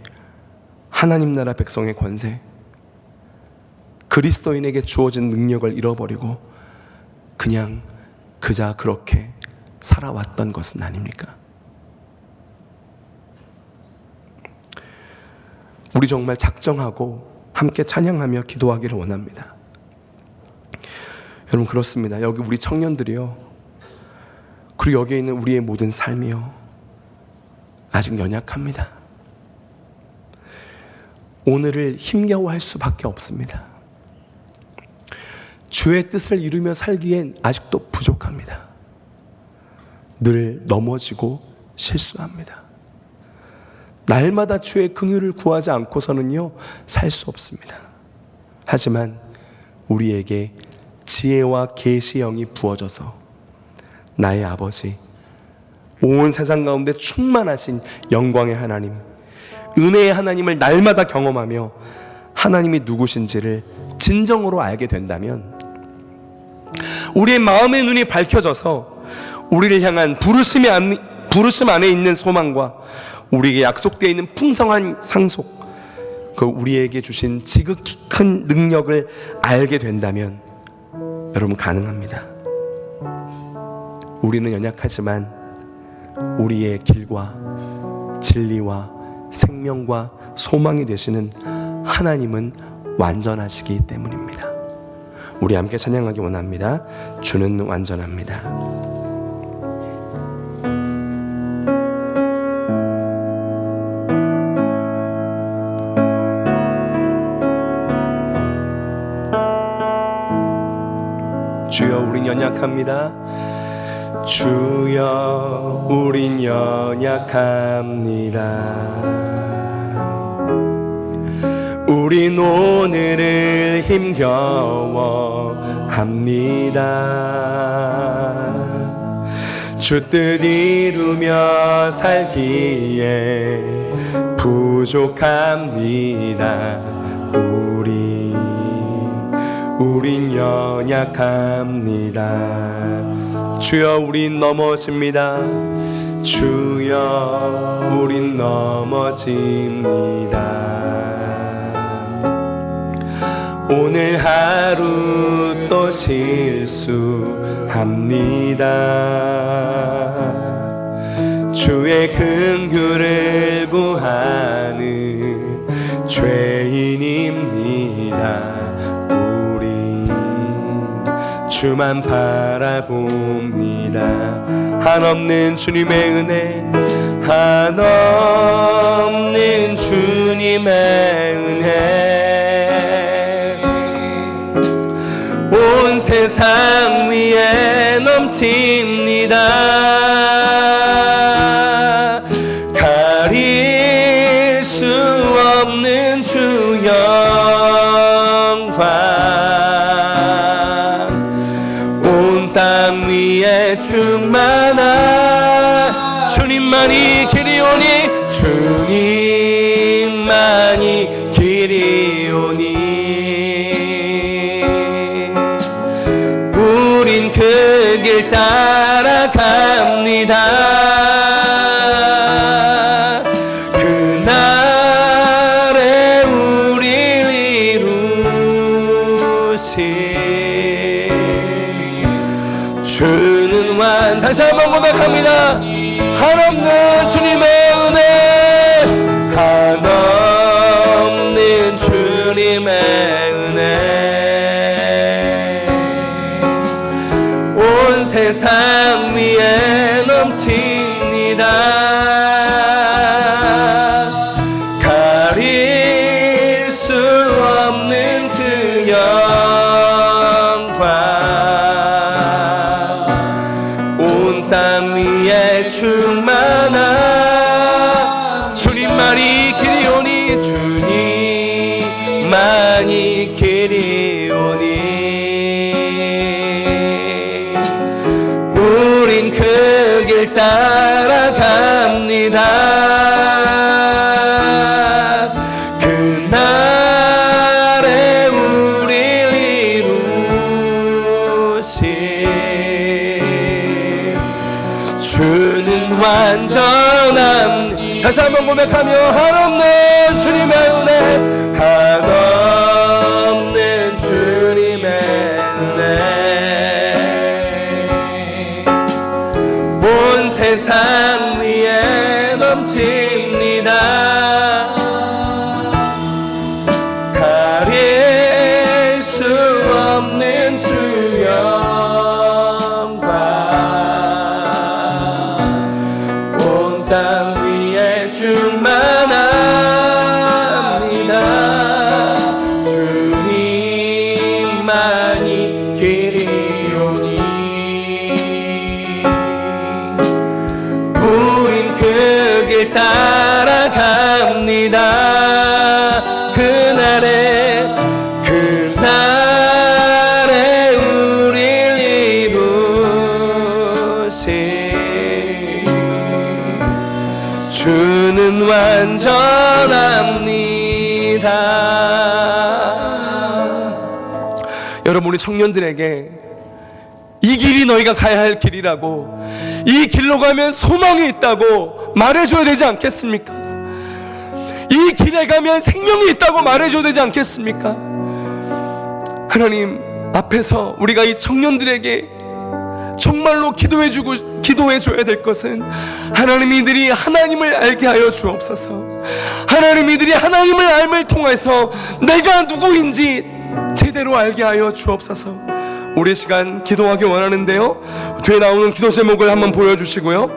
하나님 나라 백성의 권세, 그리스도인에게 주어진 능력을 잃어버리고 그냥 그저 그렇게 살아왔던 것은 아닙니까? 우리 정말 작정하고 함께 찬양하며 기도하기를 원합니다. 여러분, 그렇습니다. 여기 우리 청년들이요, 그리고 여기에 있는 우리의 모든 삶이요, 아직 연약합니다. 오늘을 힘겨워할 수밖에 없습니다. 주의 뜻을 이루며 살기엔 아직도 부족합니다. 늘 넘어지고 실수합니다. 날마다 주의 긍휼을 구하지 않고서는요, 살 수 없습니다. 하지만 우리에게 지혜와 계시의 영이 부어져서 나의 아버지, 온 세상 가운데 충만하신 영광의 하나님, 은혜의 하나님을 날마다 경험하며 하나님이 누구신지를 진정으로 알게 된다면 우리의 마음의 눈이 밝혀져서 우리를 향한 부르심 안에 있는 소망과 우리에게 약속되어 있는 풍성한 상속, 그 우리에게 주신 지극히 큰 능력을 알게 된다면 여러분, 가능합니다. 우리는 연약하지만 우리의 길과 진리와 생명과 소망이 되시는 하나님은 완전하시기 때문입니다. 우리 함께 찬양하기 원합니다. 주는 완전합니다. 주여, 우린 연약합니다. 주여, 우린 연약합니다. 우린 오늘을 힘겨워합니다. 주 뜻 이루며 살기에 부족합니다. 우린 연약합니다. 주여, 우린 넘어집니다. 주여, 우린 넘어집니다. 오늘 하루 또 실수합니다. 주의 긍휼을 구하는 죄인입니다. 주만 바라봅니다. 한없는 주님의 은혜, 한없는 주님의 은혜, 온 세상 위에 넘칩니다. 가릴 수 없는 주 영광, 땅 위에 충만한 주님만이 길이오니, 주님만이 길이오니, 우린 그 길 따라갑니다. 주는 완 다시 한번 고백합니다. 한없는 주님의 은혜, 한없는 주님의 은혜, 온 세상 위에 넘칩니다. 가릴 수 없는 그 영광, 온 땅 위에 충만한 주님만이 길이오니, 주님만이 길이오니, 우린 그 길 따라갑니다. 그날에 우릴 이루신 주는 완전함. 다시 한번 고백하며 한없는 주님의 은혜, 한없는 주님의 은혜, 온 세상 위에 넘칩니다. 가릴 수 없는 주 영광, 온 땅 위에 충만합니다. 주님만이 길이오니, 우린 그 길 따라갑니다. 그날에 우릴 이루신 주는 완전합니다. 여러분, 우리 청년들에게 이 길이 너희가 가야 할 길이라고, 이 길로 가면 소망이 있다고 말해줘야 되지 않겠습니까? 이 길에 가면 생명이 있다고 말해줘야 되지 않겠습니까? 하나님 앞에서 우리가 이 청년들에게 정말로 기도해줘야 될 것은, 하나님 이들이 하나님을 알게 하여 주옵소서. 하나님 이들이 하나님을 알을 통해서 내가 누구인지 제대로 알게 하여 주옵소서. 우리 시간 기도하기 원하는데요, 뒤에 나오는 기도 제목을 한번 보여주시고요,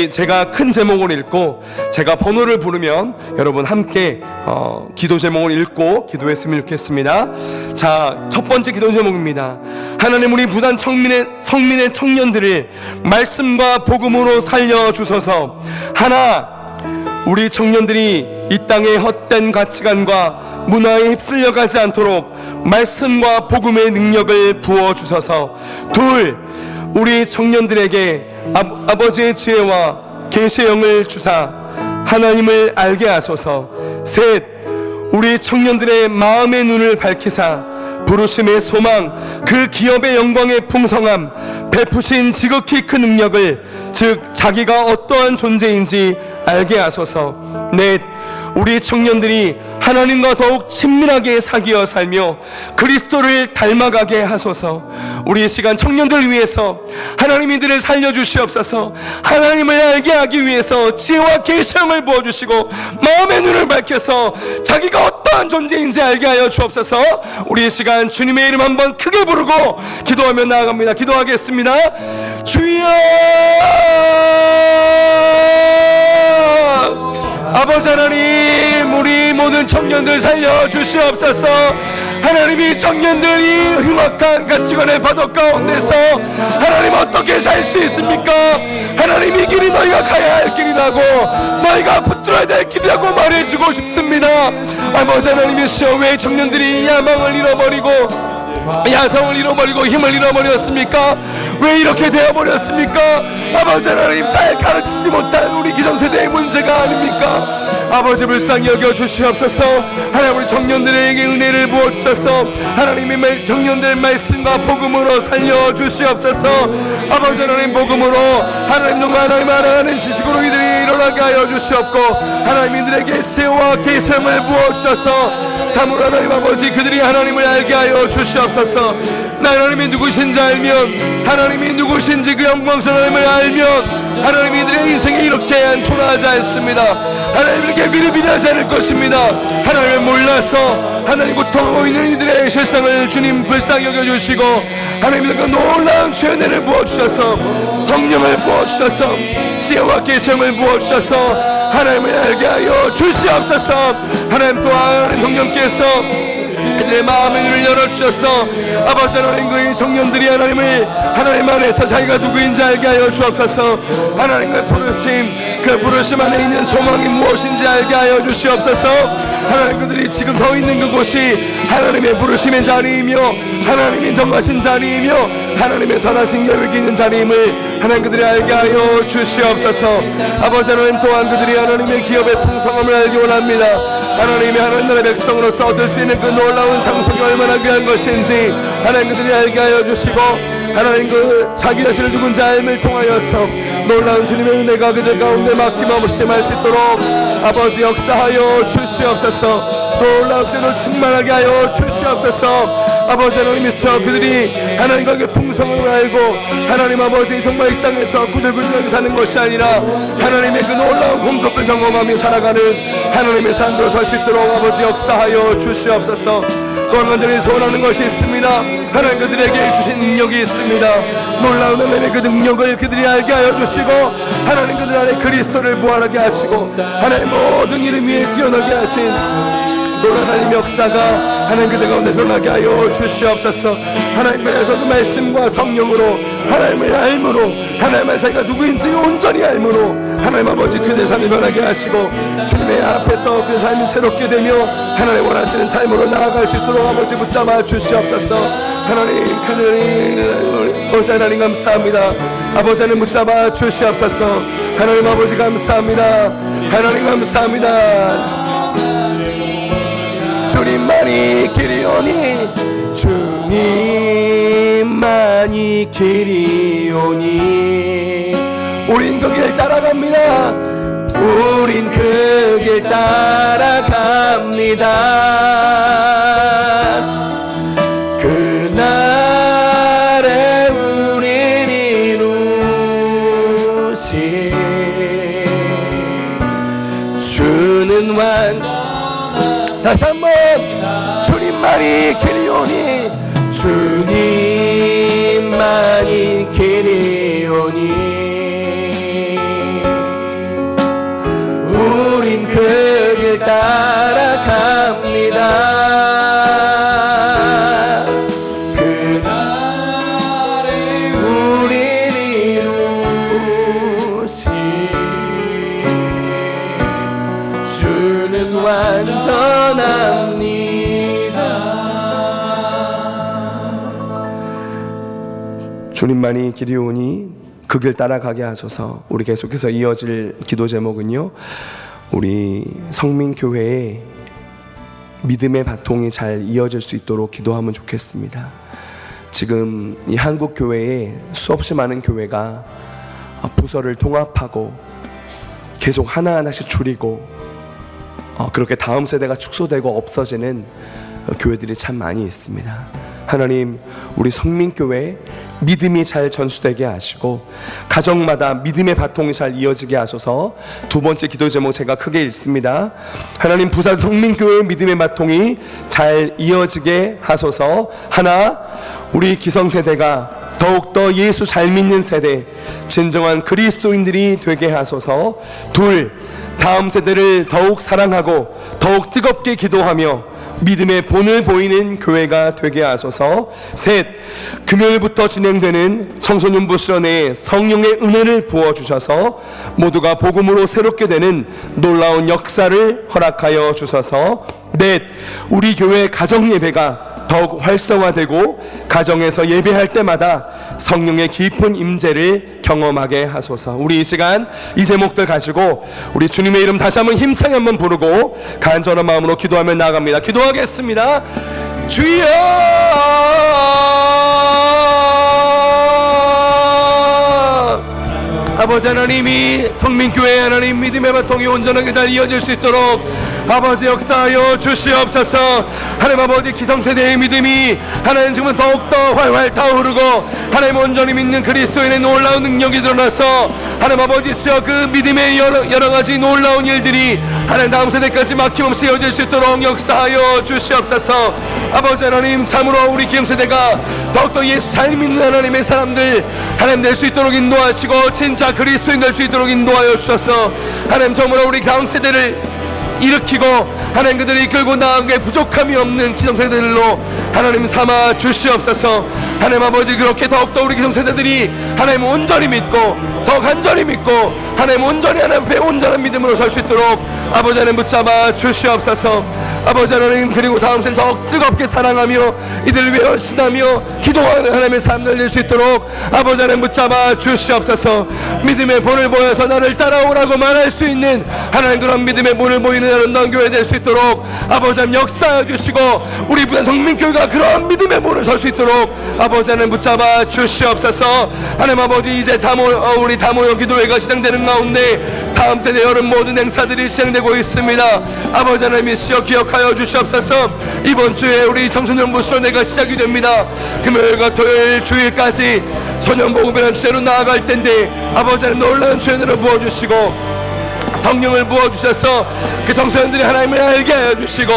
제가 큰 제목을 읽고 제가 번호를 부르면 여러분 함께 기도 제목을 읽고 기도했으면 좋겠습니다. 자, 첫 번째 기도 제목입니다. 하나님, 우리 부산 성민의 청년들을 말씀과 복음으로 살려주소서. 우리 청년들이 이 땅의 헛된 가치관과 문화에 휩쓸려 가지 않도록 말씀과 복음의 능력을 부어주소서. 우리 청년들에게 아버지의 지혜와 계시의 영을 주사 하나님을 알게 하소서. 우리 청년들의 마음의 눈을 밝히사 부르심의 소망, 그 기업의 영광의 풍성함, 베푸신 지극히 큰 능력을, 즉 자기가 어떠한 존재인지 알게 하소서. 우리 청년들이 하나님과 더욱 친밀하게 사귀어 살며 그리스도를 닮아가게 하소서. 우리 이 시간 청년들 위해서 하나님 이들을 살려주시옵소서. 하나님을 알게 하기 위해서 지혜와 계시함을 부어주시고 마음의 눈을 밝혀서 자기가 어떠한 존재인지 알게 하여 주옵소서. 우리 이 시간 주님의 이름 한번 크게 부르고 기도하며 나아갑니다. 기도하겠습니다. 주여, 아버지 하나님, 우리 모든 청년들 살려주시옵소서. 하나님이 청년들이 흉악한 가치관의 바둑 가운데서 하나님 어떻게 살 수 있습니까? 하나님, 이 길이 너희가 가야 할 길이라고, 너희가 붙들어야 될 길이라고 말해주고 싶습니다. 아버지 하나님이시여, 왜 청년들이 야망을 잃어버리고 야성을 잃어버리고 힘을 잃어버렸습니까? 왜 이렇게 되어버렸습니까? 아버지 하나님, 잘 가르치지 못한 우리 기성세대의 문제가 아닙니까? 아버지 불쌍히 여겨주시옵소서. 하나님, 우리 청년들에게 은혜를 부어주셔서 하나님의 청년들 말씀과 복음으로 살려주시옵소서. 아버지 하나님, 복음으로 하나님 정말 하나님 알아가는 지식으로 이들이 일어나게 하여 주시옵고, 하나님 이들에게 지혜와 계시함을 부어주셔서 참으로 하나님 아버지 그들이 하나님을 알게 하여 주시옵소서. 하나님이 누구신지 알면, 하나님이 누구신지 그 영광스러움을 알면 하나님이 이들의 인생이 이렇게 초라하지 않습니다. 하나님 이렇게 미련하지 않을 것입니다. 하나님을 몰라서 하나님 고통하고 있는 이들의 실상을 주님 불쌍히 여겨주시고, 하나님 그 놀라운 죄내를 부어주셔서 성령을 부어주셔서 지혜와 계시함을 부어주셔서 하나님을 알게 하여 주시옵소서. 하나님 또한 성령께서 그들의 마음의 눈을 열어주셔서 아버지 하나님 그 청년들이 하나님 안에서 자기가 누구인지 알게 하여 주옵소서. 하나님의 부르심, 그 부르심 안에 있는 소망이 무엇인지 알게 하여 주시옵소서. 하나님 그들이 지금 서 있는 그곳이 하나님의 부르심의 자리이며 하나님이 정하신 자리이며 하나님의 선하신 계획이 있는 자리임을 하나님 그들이 알게 하여 주시옵소서. 아버지 하나님 또한 그들이 하나님의 기업의 풍성함을 알기 원합니다. 하나님이 하나님 나라의 백성으로서 얻을 수 있는 그 놀라운 상속이 얼마나 귀한 것인지 하나님 그들이 알게 하여 주시고, 하나님 그 자기 자신을 누군지 알음을 통하여서 놀라운 주님의 은혜가 그들 가운데 막힘없이 임할 수 있도록 아버지 역사하여 주시옵소서. 놀라운 때로 충만하게 하여 주시옵소서. 아버지 하나님이서 그들이 하나님과 그 풍성함을 알고 하나님 아버지 정말 이 땅에서 구절구절하게 사는 것이 아니라 하나님의 그 놀라운 공급을 경험하며 살아가는 하나님의 삶으로 설 수 있도록 아버지 역사하여 주시옵소서. 또 한 가지 소원하는 것이 있습니다. 하나님 그들에게 주신 능력이 있습니다. 놀라운 하나님의 그 능력을 그들이 알게 하여 주시고, 하나님 그들 안에 그리스도를 부활하게 하시고 하나님 모든 이름 위에 뛰어나게 하신 놀라운 하나님 역사가 하나님 그들 가운데 드러나게 하여 주시옵소서. 하나님께서 그 말씀과 성령으로 하나님을 알므로 하나님의 자기가 누구인지 온전히 알므로 하나님 아버지 그들의 삶이 변하게 하시고 주님의 앞에서 그 삶이 새롭게 되며 하나님 원하시는 삶으로 나아갈 수 있도록 아버지 붙잡아 주시옵소서. 하나님 그들이 오시 하나님 감사합니다. 아버지 하나님 붙잡아 주시옵소서. 하나님 아버지 감사합니다. 하나님 감사합니다. 주님만이 길이오니 주님만이 길이오니 우린 그 길 따라갑니다. 우린 그 길 따라갑니다. 그날에 우린 이루신 주는 다시 한번 주님만이 길이오니 주님만이 길이오니 우린 그 길 따라갑니다. 그날에 우린 이루신 주는 완전합니다. 주님만이 길이오니 그 길 따라가게 하소서. 우리 계속해서 이어질 기도 제목은요, 우리 성민교회의 믿음의 바통이 잘 이어질 수 있도록 기도하면 좋겠습니다. 지금 이 한국교회에 수없이 많은 교회가 부서를 통합하고 계속 하나하나씩 줄이고 그렇게 다음 세대가 축소되고 없어지는 교회들이 참 많이 있습니다. 하나님, 우리 성민교회 믿음이 잘 전수되게 하시고 가정마다 믿음의 바통이 잘 이어지게 하소서. 두 번째 기도 제목 제가 크게 읽습니다. 하나님, 부산 성민교회의 믿음의 바통이 잘 이어지게 하소서. 하나, 우리 기성세대가 더욱더 예수 잘 믿는 세대, 진정한 그리스도인들이 되게 하소서. 둘, 다음 세대를 더욱 사랑하고 더욱 뜨겁게 기도하며 믿음의 본을 보이는 교회가 되게 하소서. 셋, 금요일부터 진행되는 청소년부 수련회에 성령의 은혜를 부어주셔서 모두가 복음으로 새롭게 되는 놀라운 역사를 허락하여 주셔서. 넷, 우리 교회 가정예배가 더욱 활성화되고 가정에서 예배할 때마다 성령의 깊은 임재를 경험하게 하소서. 우리 이 시간 이 제목들 가지고 우리 주님의 이름 다시 한번 힘차게 한번 부르고 간절한 마음으로 기도하며 나아갑니다. 기도하겠습니다. 주여, 아버지 하나님이 성민교회 하나님 믿음의 바통이 온전하게 잘 이어질 수 있도록 아버지 역사하여 주시옵소서. 하나님 아버지 기성세대의 믿음이 하나님 정말 더욱더 활활 타오르고 하나님 온전히 믿는 그리스도인의 놀라운 능력이 드러나서 하나님 아버지 그 믿음의 여러 가지 놀라운 일들이 하나님 다음 세대까지 막힘없이 이어질 수 있도록 역사하여 주시옵소서. 아버지 하나님 참으로 우리 기성세대가 더욱더 예수 잘 믿는 하나님의 사람들 하나님 될 수 있도록 인도하시고 진짜 그리스도인 될 수 있도록 인도하여 주셔서 하나님 정말로 우리 다음 세대를 일으키고 하나님 그들이 이끌고 나아가게 부족함이 없는 기성세대들로 하나님 삼아 주시옵소서. 하나님 아버지 그렇게 더욱더 우리 기성세대들이 하나님 온전히 믿고 더 간절히 믿고 하나님 온전히 하나님 앞에 온전한 믿음으로 설 수 있도록 아버지 하나님 붙잡아 주시옵소서. 아버지 하나님 그리고 다음 세대 더욱 뜨겁게 사랑하며 이들을 위해 헌신하며 기도하는 하나님의 삶을 낼 수 있도록 아버지 하나님 붙잡아 주시옵소서. 믿음의 본을 보여서 나를 따라오라고 말할 수 있는 하나님 그런 믿음의 본을 보이는 아름다운 교회 될 수 있도록 아버지 하나님 역사해 주시고 우리 부산 성민교회가 그런 믿음의 본을 설 수 있도록 아버지 하나님 붙잡아 주시옵소서. 하나님 아버지 이제 우리 다모여 기도회가 시작되는 가운데 다음 때의 여름 모든 행사들이 시작되고 있습니다. 아버지 하나님 이시여 기억하여 주시옵소서. 이번 주에 우리 청소년부 수련회가 시작이 됩니다. 금요일과 토요일 주일까지 소년복음이라는 주제로 나아갈 텐데 아버지 하나님 놀라운 주연으로 부어주시고 성령을 부어주셔서 그 청소년들이 하나님을 알게 하여 주시고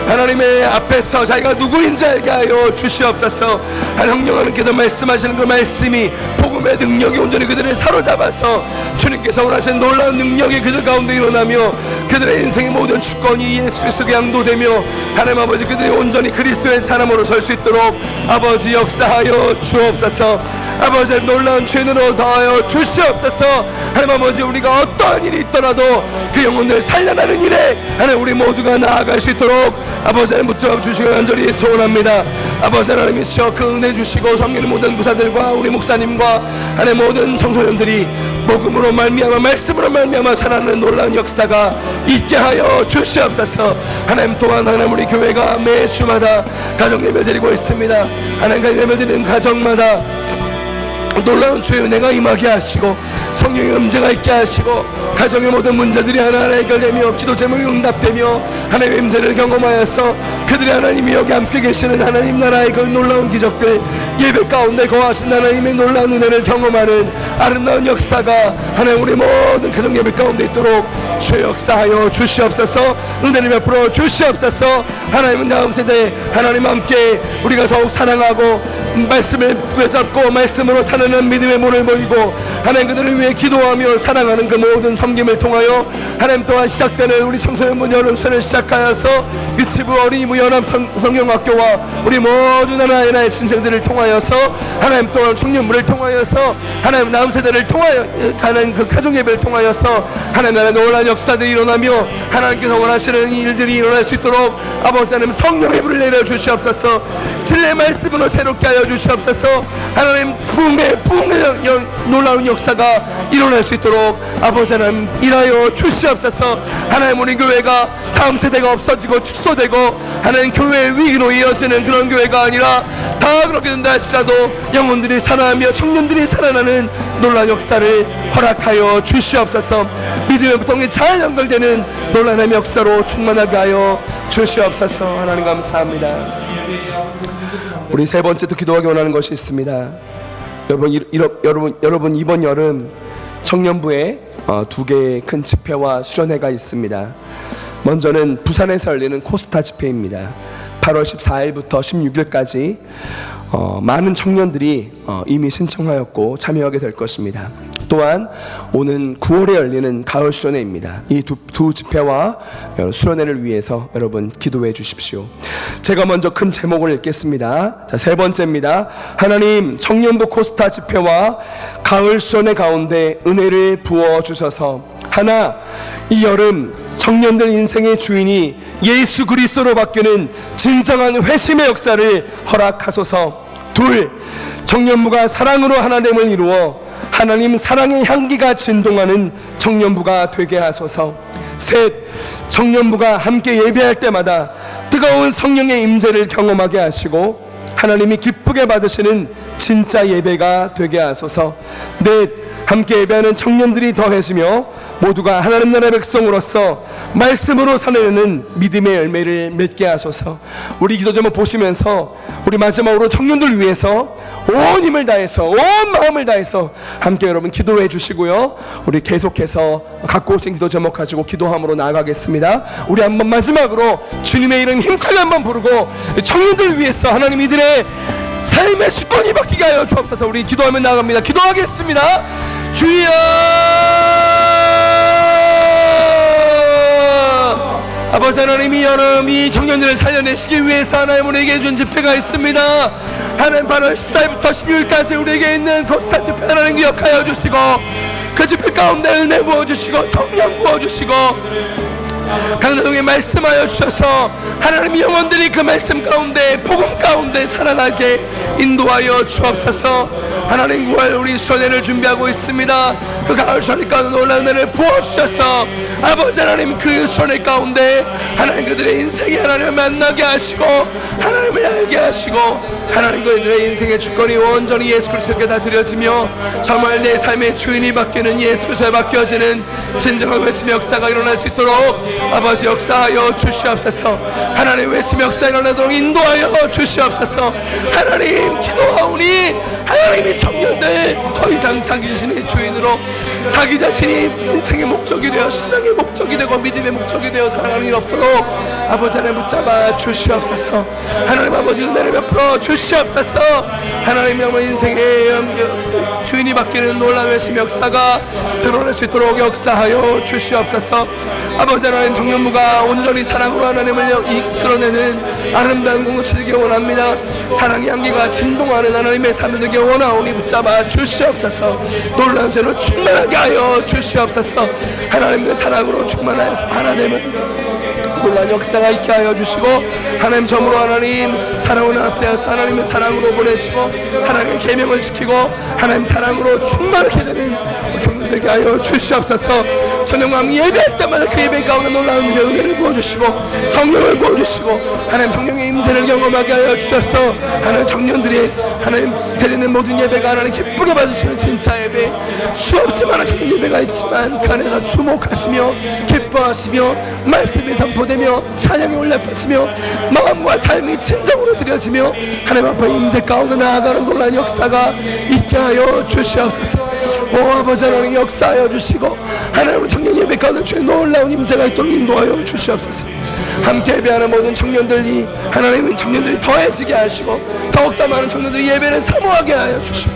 하나님의 앞에서 자기가 누구인지 알게 하여 주시옵소서. 성령님께서 말씀하시는 그 말씀이 복음의 능력이 온전히 그들을 사로잡아서 주님께서 원하시는 놀라운 능력이 그들 가운데 일어나며 그들의 인생의 모든 주권이 예수 그리스도께 양도되며 하나님 아버지 그들이 온전히 그리스도의 사람으로 설 수 있도록 아버지 역사하여 주옵소서. 아버지 놀라운 죄으로 더하여 주시옵소서. 하나님 아버지 우리가 어떠한 일이 있더라도 그 영혼을 살려나는 일에 하나님 우리 모두가 나아갈 수 있도록 아버지 하나님 붙잡아 주시고 간절히 소원합니다. 아버지 하나님이시여 그 은혜 주시고 성령의 모든 구사들과 우리 목사님과 하나님 모든 청소년들이 복음으로 말미암아 말씀으로 말미암아 살아나는 놀라운 역사가 있게 하여 주시옵소서. 하나님 또한 하나님 우리 교회가 매 주마다 가정 예배 드리고 있습니다. 하나님과 예배 드리는 가정마다 놀라운 주의 은혜가 임하게 하시고 성령의 음재가 있게 하시고 가정의 모든 문제들이 하나하나 해결되며 기도 제목이 응답되며 하나님의 임재를 경험하여서 그들이 하나님이 여기 함께 계시는 하나님 나라의 그 놀라운 기적들 예배 가운데 거하신 하나님의 놀라운 은혜를 경험하는 아름다운 역사가 하나님 우리 모든 가정 예배 가운데 있도록 주의 역사하여 주시옵소서. 은혜를 베풀어 주시옵소서. 하나님은 다음 세대 하나님 함께 우리가 더욱 사랑하고 말씀을 붙잡고 말씀으로 사는 믿음의 문을 보이고 하나님 그들을 위해 기도하며 사랑하는 그 모든 섬김을 통하여 하나님 또한 시작되는 우리 청소년부 여름수련을 시작하여서 유치부 어린이부 연합 성경학교와 우리 모든 하나의 신생들을 통하여서 하나님 또한 청년부를 통하여서 하나님 다음 세대를 통하여 가는 그 가정 예배를 통하여서 하나님 나라의 놀라운 역사들이 일어나며 하나님께서 원하시는 일들이 일어날 수 있도록 아버지 하나님 성령의 불을 내려 주시옵소서. 진리의 말씀으로 새롭게 하여 주시옵소서. 하나님 부흥의 놀라운 역사가 일어날 수 있도록 아버지 하나님 일하여 주시옵소서. 하나님 우리 교회가 다음 세대가 없어지고 축소되고 하나님 교회의 위기로 이어지는 그런 교회가 아니라 다 그렇게 된다 할지라도 영혼들이 살아나며 청년들이 살아나는 놀라운 역사를 허락하여 주시옵소서. 믿음의 부통이 잘 연결되는 놀라운 역사로 충만하게 하여 주시옵소서. 하나님 감사합니다. 우리 세 번째 또 기도하기 원하는 것이 있습니다. 여러분 이번 여름 청년부에 두 개의 큰 집회와 수련회가 있습니다. 먼저는 부산에서 열리는 코스타 집회입니다. 8월 14일부터 16일까지 많은 청년들이 이미 신청하였고 참여하게 될 것입니다. 또한 오는 9월에 열리는 가을 수련회입니다. 이 두 집회와 수련회를 위해서 여러분 기도해 주십시오. 제가 먼저 큰 제목을 읽겠습니다. 자, 세 번째입니다. 하나님 청년부 코스타 집회와 가을 수련회 가운데 은혜를 부어 주셔서 하나, 이 여름 청년들 인생의 주인이 예수 그리스도로 바뀌는 진정한 회심의 역사를 허락하소서. 둘, 청년부가 사랑으로 하나됨을 이루어 하나님 사랑의 향기가 진동하는 청년부가 되게 하소서. 셋, 청년부가 함께 예배할 때마다 뜨거운 성령의 임재를 경험하게 하시고 하나님이 기쁘게 받으시는 진짜 예배가 되게 하소서. 넷, 함께 예배하는 청년들이 더해지며 모두가 하나님 나라의 백성으로서 말씀으로 살아내는 믿음의 열매를 맺게 하소서. 우리 기도 제목 보시면서 우리 마지막으로 청년들 위해서 온 힘을 다해서 온 마음을 다해서 함께 여러분 기도해 주시고요. 우리 계속해서 갖고 오신 기도 제목 가지고 기도함으로 나아가겠습니다. 우리 한번 마지막으로 주님의 이름 힘차게 한번 부르고 청년들 위해서 하나님 이들의 삶의 주권이 바뀌게 하여 주옵소서. 우리 기도하며 나아갑니다. 기도하겠습니다. 주여, 아버지 하나님이 여름 이 청년들을 살려내시기 위해서 하나님 우리에게 준 집회가 있습니다. 하나님 8월 14일부터 16일까지 우리에게 있는 코스타 집회 하나님 기억하여 주시고 그 집회 가운데 은혜 부어주시고 성령 부어주시고 강단동에 말씀하여 주셔서 하나님 영혼들이 그 말씀 가운데 복음 가운데 살아나게 인도하여 주옵소서. 하나님 9월 우리 수련회를 준비하고 있습니다. 그 가을 수련회 가운데 놀라운 은혜를 부어주셔서 아버지 하나님 그 수련회 가운데 하나님 그들의 인생에 하나님을 만나게 하시고 하나님을 알게 하시고 하나님 그들의 인생의 주권이 온전히 예수 그리스도께 다 드려지며 정말 내 삶의 주인이 바뀌는 예수 그리스도에 바뀌어지는 진정한 회심 역사가 일어날 수 있도록 아버지 역사하여 주시옵소서. 하나님 회심 역사 일어나도록 인도하여 주시옵소서. 하나님 기도하오니 하나님이 청년들 더 이상 자기 자신의 주인으로 자기 자신이 인생의 목적이 되어 신앙의 목적이 되고 믿음의 목적이 되어 살아가는 일 없도록 아버지 하나님 붙잡아 주시옵소서. 하나님 아버지 은혜를 베풀어 주시옵소서. 하나님 영원 인생의 주인이 바뀌는 놀라운 회심 역사가 드러날 수 있도록 역사하여 주시옵소서. 아버지 하나님 청년부가 온전히 사랑으로 하나님을 이끌어내는 아름다운 공동체 되기 원합니다. 사랑의 향기가 진동하는 하나님의 삶을 되기 원하오니 붙잡아 주시옵소서. 놀라운 죄로 충만하게 하여 주시옵소서. 하나님의 사랑으로 충만하여서 하나 되면 놀라운 역사가 있게 하여 주시고 하나님 점으로 하나님 사랑을 앞대하서 하나님의 사랑으로 보내시고 사랑의 계명을 지키고 하나님 사랑으로 충만하게 되는 청년되게 하여 주시옵소서. 저녁 예배할 때마다 그 예배 가운데 놀라운 은혜를 부어주시고 성령을 부어주시고 하나님 성령의 임재를 경험하게 하여 주셔서 하나님 청년들이 하나님 드리는 모든 예배가 하나님 기쁘게 받으시는 진짜 예배 수없이 많은 청년 예배가 있지만 그 안에서 주목하시며 기뻐하시며 말씀이 선포되며 찬양이 올라펴지며 마음과 삶이 진정으로 드려지며 하나님 앞에 임재 가운데 나아가는 놀라운 역사가 있게 하여 주시옵소서. 오 아버지 하나님 역사하여 주시고 하나님 청년 예배 가운데 주의 놀라운 임재가 있도록 인도하여 주시옵소서. 함께 예배하는 모든 청년들이 하나님은 청년들이 더해지게 하시고 더욱더 많은 청년들이 예배를 사모하게 하여 주시고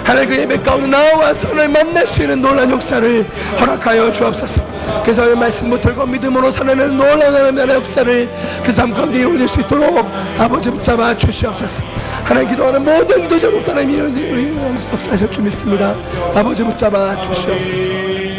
하나님 그 예배 가운데 나와서 하나님 만날 수 있는 놀라운 역사를 허락하여 주옵소서. 그래서 말씀 붙들고 믿음으로 살아내는 놀라운 하나님의 역사를 그 삶 가운데 이루어질 수 있도록 아버지 붙잡아 주시옵소서. 하나님 기도하는 모든 기도 제목 하나님 이루어질 역사하실 줄 믿습니다. 아버지 붙잡아 주시옵소서.